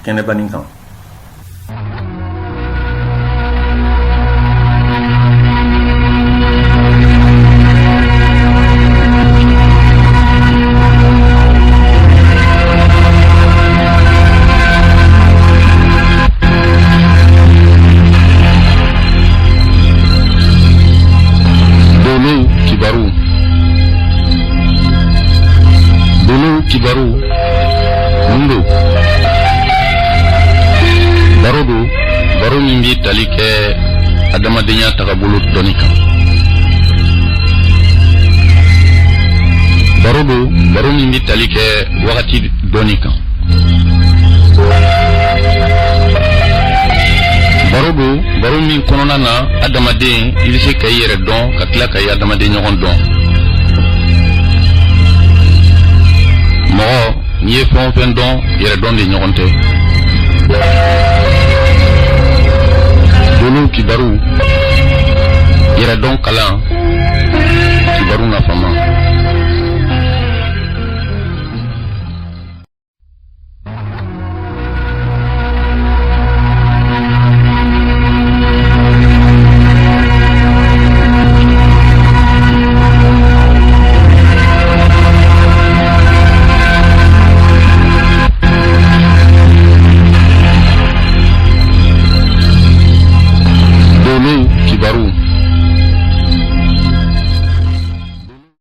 kɛnɛbani kan kibaru mundo baro min bi tali kɛ adamadenya tagabolo dɔnni kan baro min bi tali kɛ wagati dɔnni kan baro min kɔnɔna na adamaden i bɛ se ka i yɛrɛ dɔn ka tila ka i adamaden ɲɔgɔn dɔn mɔgɔ n'i ye fɛn o fɛn dɔn yɛrɛ dɔn de ɲɔgɔn tɛ dolo kibaru yɛrɛ dɔn kalan kibaru nafama kibaru